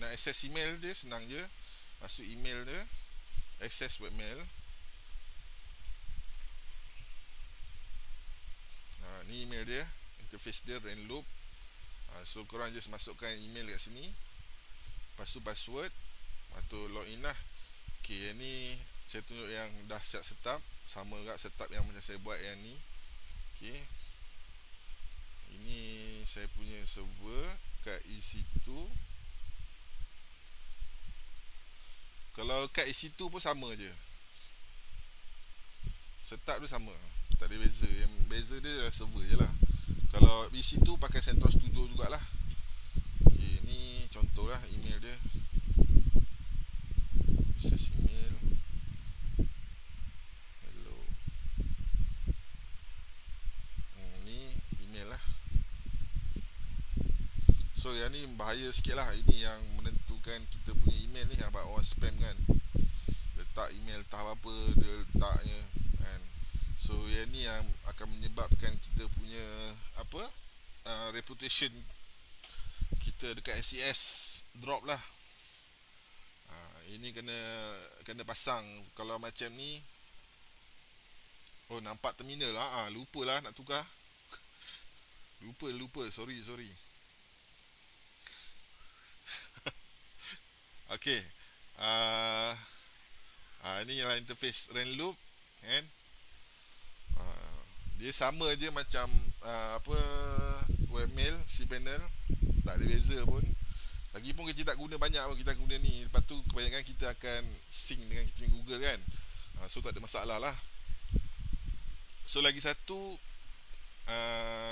Nak access email dia senang je. Masuk email dia, access webmail. Ni email dia, interface dia Renloop. So korang just masukkan email kat sini. Lepas tu password. Lepas tu login lah. Okay, yang ni saya tunjuk yang dah siap setup. Sama juga setup yang macam saya buat yang ni. Okay, ini saya punya server kat EC2. Kalau kat EC2 pun sama je, setup tu sama, tak ada beza. Yang beza dia adalah server je lah. Kalau EC2 pakai CentOS 7 jugalah. Okay, ni contoh lah email dia. Access email. Hello. Ni email lah. So yang ni bahaya sikit lah. Ini yang menentukan kita punya email ni. Abang orang spam kan, letak email tak apa-apa dia letaknya kan. So yang ni yang akan menyebabkan kita punya apa reputation kita dekat SES drop lah. Ini kena pasang. Kalau macam ni, oh nampak terminal lah. Lupalah nak tukar. Lupa. Sorry. Okay. Ni ialah interface Renloop kan. Dia sama je macam apa webmail cPanel, tak ada beza pun. Lagipun kita tak guna banyak pun, kita guna ni. Lepas tu kebanyakan kita akan sync dengan kita punya Google kan. So tak ada masalah lah. So lagi satu,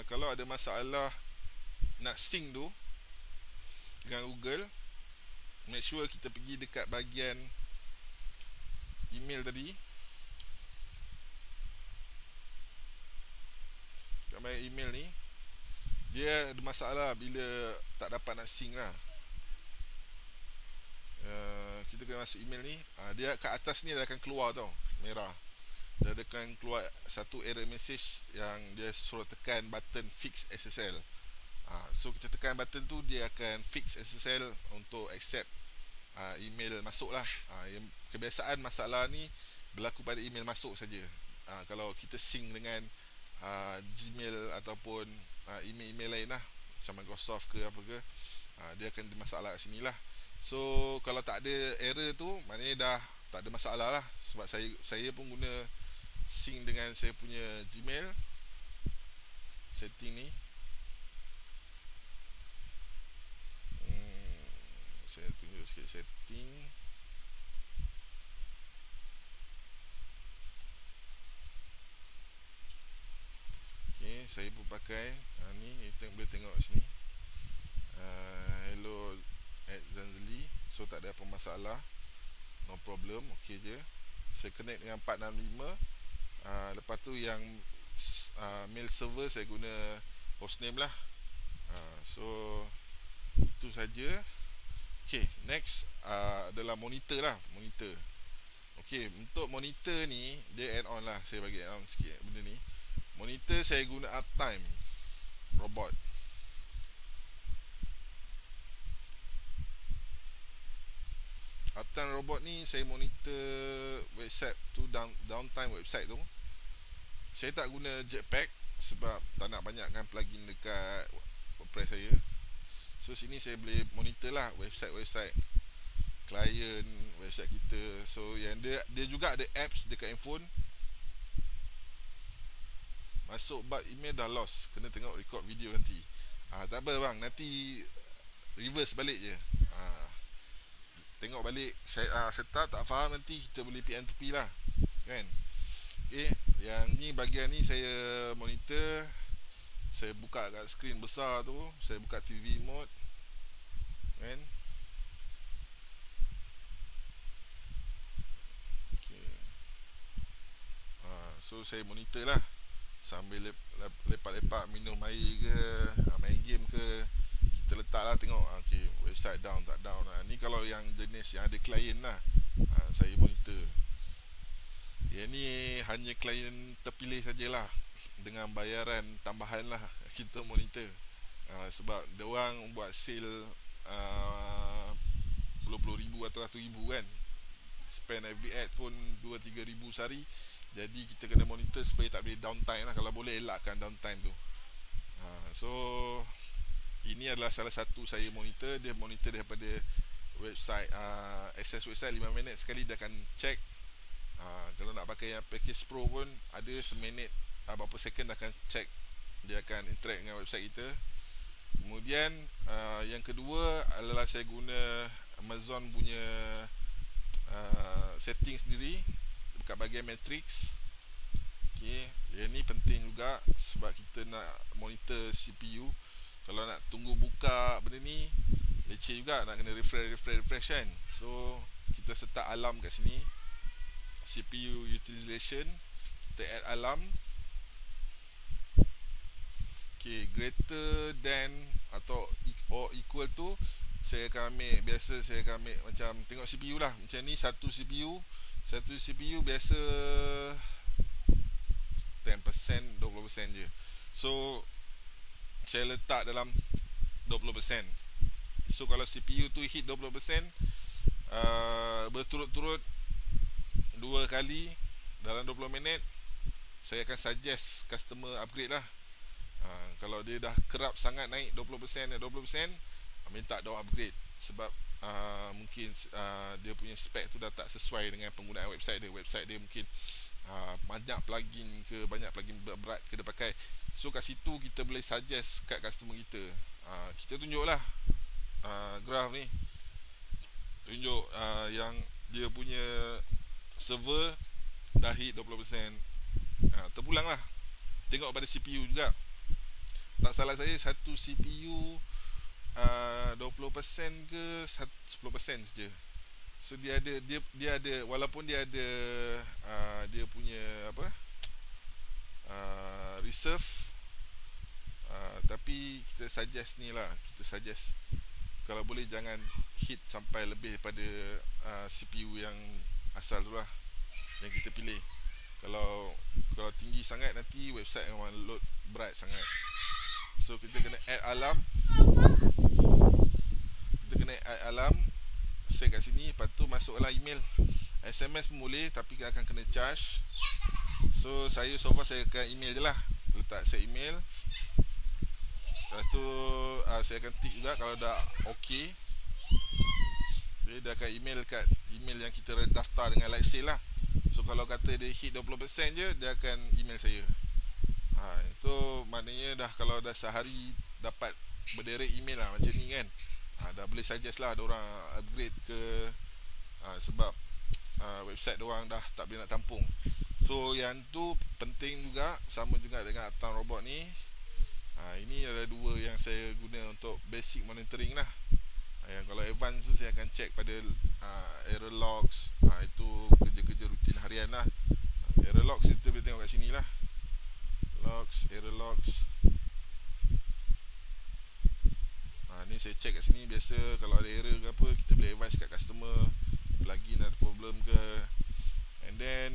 kalau ada masalah nak sync tu dengan Google, make sure kita pergi dekat bahagian email tadi. Dekat bahagian email ni, dia ada masalah bila tak dapat nak sync lah. Kita kena masuk email ni. Dia kat atas ni dia akan keluar tau, merah. Dia akan keluar satu error message yang dia suruh tekan button fix SSL. So kita tekan button tu, dia akan fix SSL untuk accept email masuk lah. Yang kebiasaan masalah ni berlaku pada email masuk saja. Kalau kita sync dengan Gmail ataupun email-email lain lah, macam Microsoft ke apa ke, dia akan ada masalah kat sini lah. So kalau tak ada error tu, maknanya dah tak ada masalah lah. Sebab saya pun guna sync dengan saya punya Gmail. Setting ni, saya tunjuk sikit setting. Okay, saya pun pakai ni, kita boleh tengok sini. Hello at Zanzali. So tak ada apa masalah, no problem, ok je. Saya connect dengan 465. Lepas tu yang mail server saya guna hostname lah. So itu saja. Ok, next adalah monitor lah. Monitor. Ok, untuk monitor ni dia add on lah. Saya bagi add on sikit benda ni. Monitor saya guna Uptime Robot. Uptime Robot ni saya monitor website tu, downtime website tu. Saya tak guna Jetpack sebab tak nak banyakkan plugin dekat WordPress saya. So sini saya boleh monitor lah website klien, website kita. So yang dia juga ada apps dekat handphone. Masuk bab email dah lost, kena tengok record video nanti. Tak apa bang, nanti reverse balik je. Tengok balik saya setup, tak faham nanti kita boleh PN2P lah, kan. Okay, yang ni bahagian ni saya monitor. Saya buka kat skrin besar tu, saya buka TV mode, kan. Okay. So saya monitor lah sambil lepak-lepak minum air ke, main game ke, kita letak lah tengok. Okay, website down tak down lah. Ni kalau yang jenis yang ada klien lah, saya monitor. Yang ni hanya klien terpilih sajalah, dengan bayaran tambahan lah kita monitor. Sebab dia orang buat sale puluh-puluh ribu atau ratus ribu kan. Spend every ad pun 2-3 ribu sehari. Jadi kita kena monitor supaya tak boleh downtime lah. Kalau boleh elakkan downtime tu. So ini adalah salah satu saya monitor. Dia monitor daripada website, access website 5 minit sekali dia akan check. Kalau nak pakai yang package pro pun ada seminit, berapa second dia akan check. Dia akan interact dengan website kita. Kemudian yang kedua adalah saya guna Amazon punya setting sendiri dekat bahagian matrix. Okay, yang ni penting juga sebab kita nak monitor CPU. Kalau nak tunggu buka benda ni leceh juga, nak kena refresh kan. So kita set alarm kat sini, CPU utilization, kita add alarm. Okay, greater than atau or equal to, saya akan ambil, biasa saya akan ambil macam tengok CPU lah. Macam ni satu CPU biasa 10%, 20% je. So saya letak dalam 20%. So kalau CPU tu hit 20%, berturut-turut 2 kali dalam 20 minit, saya akan suggest customer upgrade lah. Kalau dia dah kerap sangat naik 20%, minta dia upgrade. Sebab mungkin dia punya spek tu dah tak sesuai dengan penggunaan website dia. Website dia mungkin banyak plugin ke, banyak plugin berat ke dia pakai. So kat situ kita boleh suggest kat customer kita. Kita tunjuk lah graf ni, tunjuk yang dia punya server dah hit 20%. Terpulang lah, tengok pada CPU juga. Tak salah saya satu CPU 20% ke 10% saja. So dia ada walaupun dia ada dia punya apa reserve, tapi kita suggest ni lah, kita suggest kalau boleh jangan hit sampai lebih pada CPU yang asal tu lah yang kita pilih. Kalau tinggi sangat nanti website memang load berat sangat. So kita kena add alarm. Set kat sini. Lepas tu masuklah email. SMS pun boleh, tapi akan kena charge. So saya so far saya akan email je lah. Letak set email. Lepas tu saya akan tick juga kalau dah ok. Dia akan email kat email yang kita daftar dengan light sale lah. So kalau kata dia hit 20% je, dia akan email saya. Itu maknanya dah, kalau dah sehari dapat berderet email lah macam ni kan, dah boleh suggest lah ada orang upgrade ke, sebab website diorang dah tak boleh nak tampung. So yang tu penting juga, sama juga dengan Uptime Robot ni. Ini ada dua yang saya guna untuk basic monitoring lah. Yang kalau advance tu saya akan check pada error logs. Itu kerja-kerja rutin harian lah. Error logs kita boleh tengok kat sini lah. Logs, error logs. Ni saya check kat sini. Biasa kalau ada error ke apa, kita boleh advise kat customer plugin ada problem ke. And then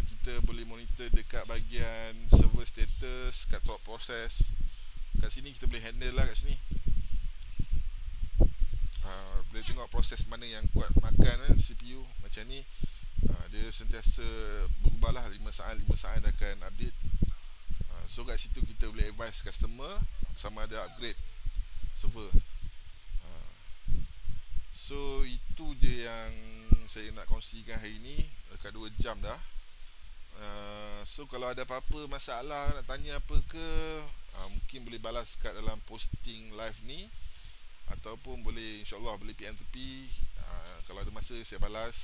kita boleh monitor dekat bahagian server status, kat top process. Kat sini kita boleh handle lah kat sini. boleh tengok proses mana yang kuat makan kan, CPU macam ni. Dia sentiasa berubah lah, 5 saat akan update. So kat situ kita boleh advise customer sama ada upgrade server. So itu je yang saya nak kongsikan hari ni. Dekat 2 jam dah. So kalau ada apa-apa masalah, nak tanya apa ke, mungkin boleh balas kat dalam posting live ni, ataupun boleh insyaAllah boleh PM tepi. Kalau ada masa saya balas.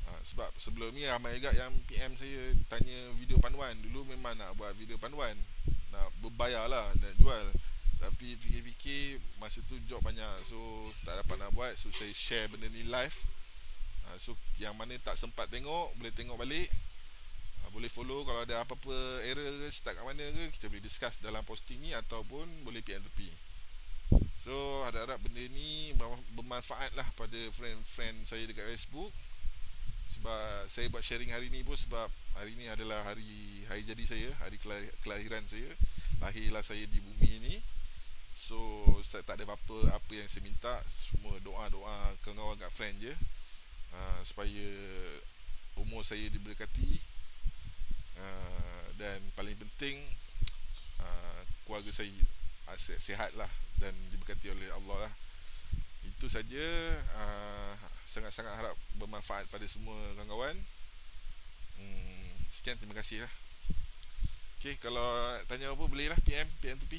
Sebab sebelum ni ramai juga yang PM saya tanya video panduan. Dulu memang nak buat video panduan, nak berbayar lah, nak jual. Tapi fikir-fikir masa tu job banyak, so tak dapat nak buat. So saya share benda ni live. So yang mana tak sempat tengok, boleh tengok balik. Boleh follow. Kalau ada apa-apa error ke, start kat mana ke, kita boleh discuss dalam posting ni, ataupun boleh PM tepi. So harap-harap benda ni bermanfaat lah pada friend-friend saya dekat Facebook. Sebab saya buat sharing hari ni pun sebab hari ni adalah hari jadi saya, hari kelahiran saya. Lahirlah saya di bumi ni. So saya tak ada apa yang saya minta, semua doa-doa kawan-kawan kat friend je, supaya umur saya diberkati, dan paling penting keluarga saya sihat lah dan diberkati oleh Allah lah. Itu saja. Sangat-sangat harap bermanfaat pada semua kawan-kawan. Sekian, terima kasih lah. Okay, kalau tanya apa boleh lah PM tepi.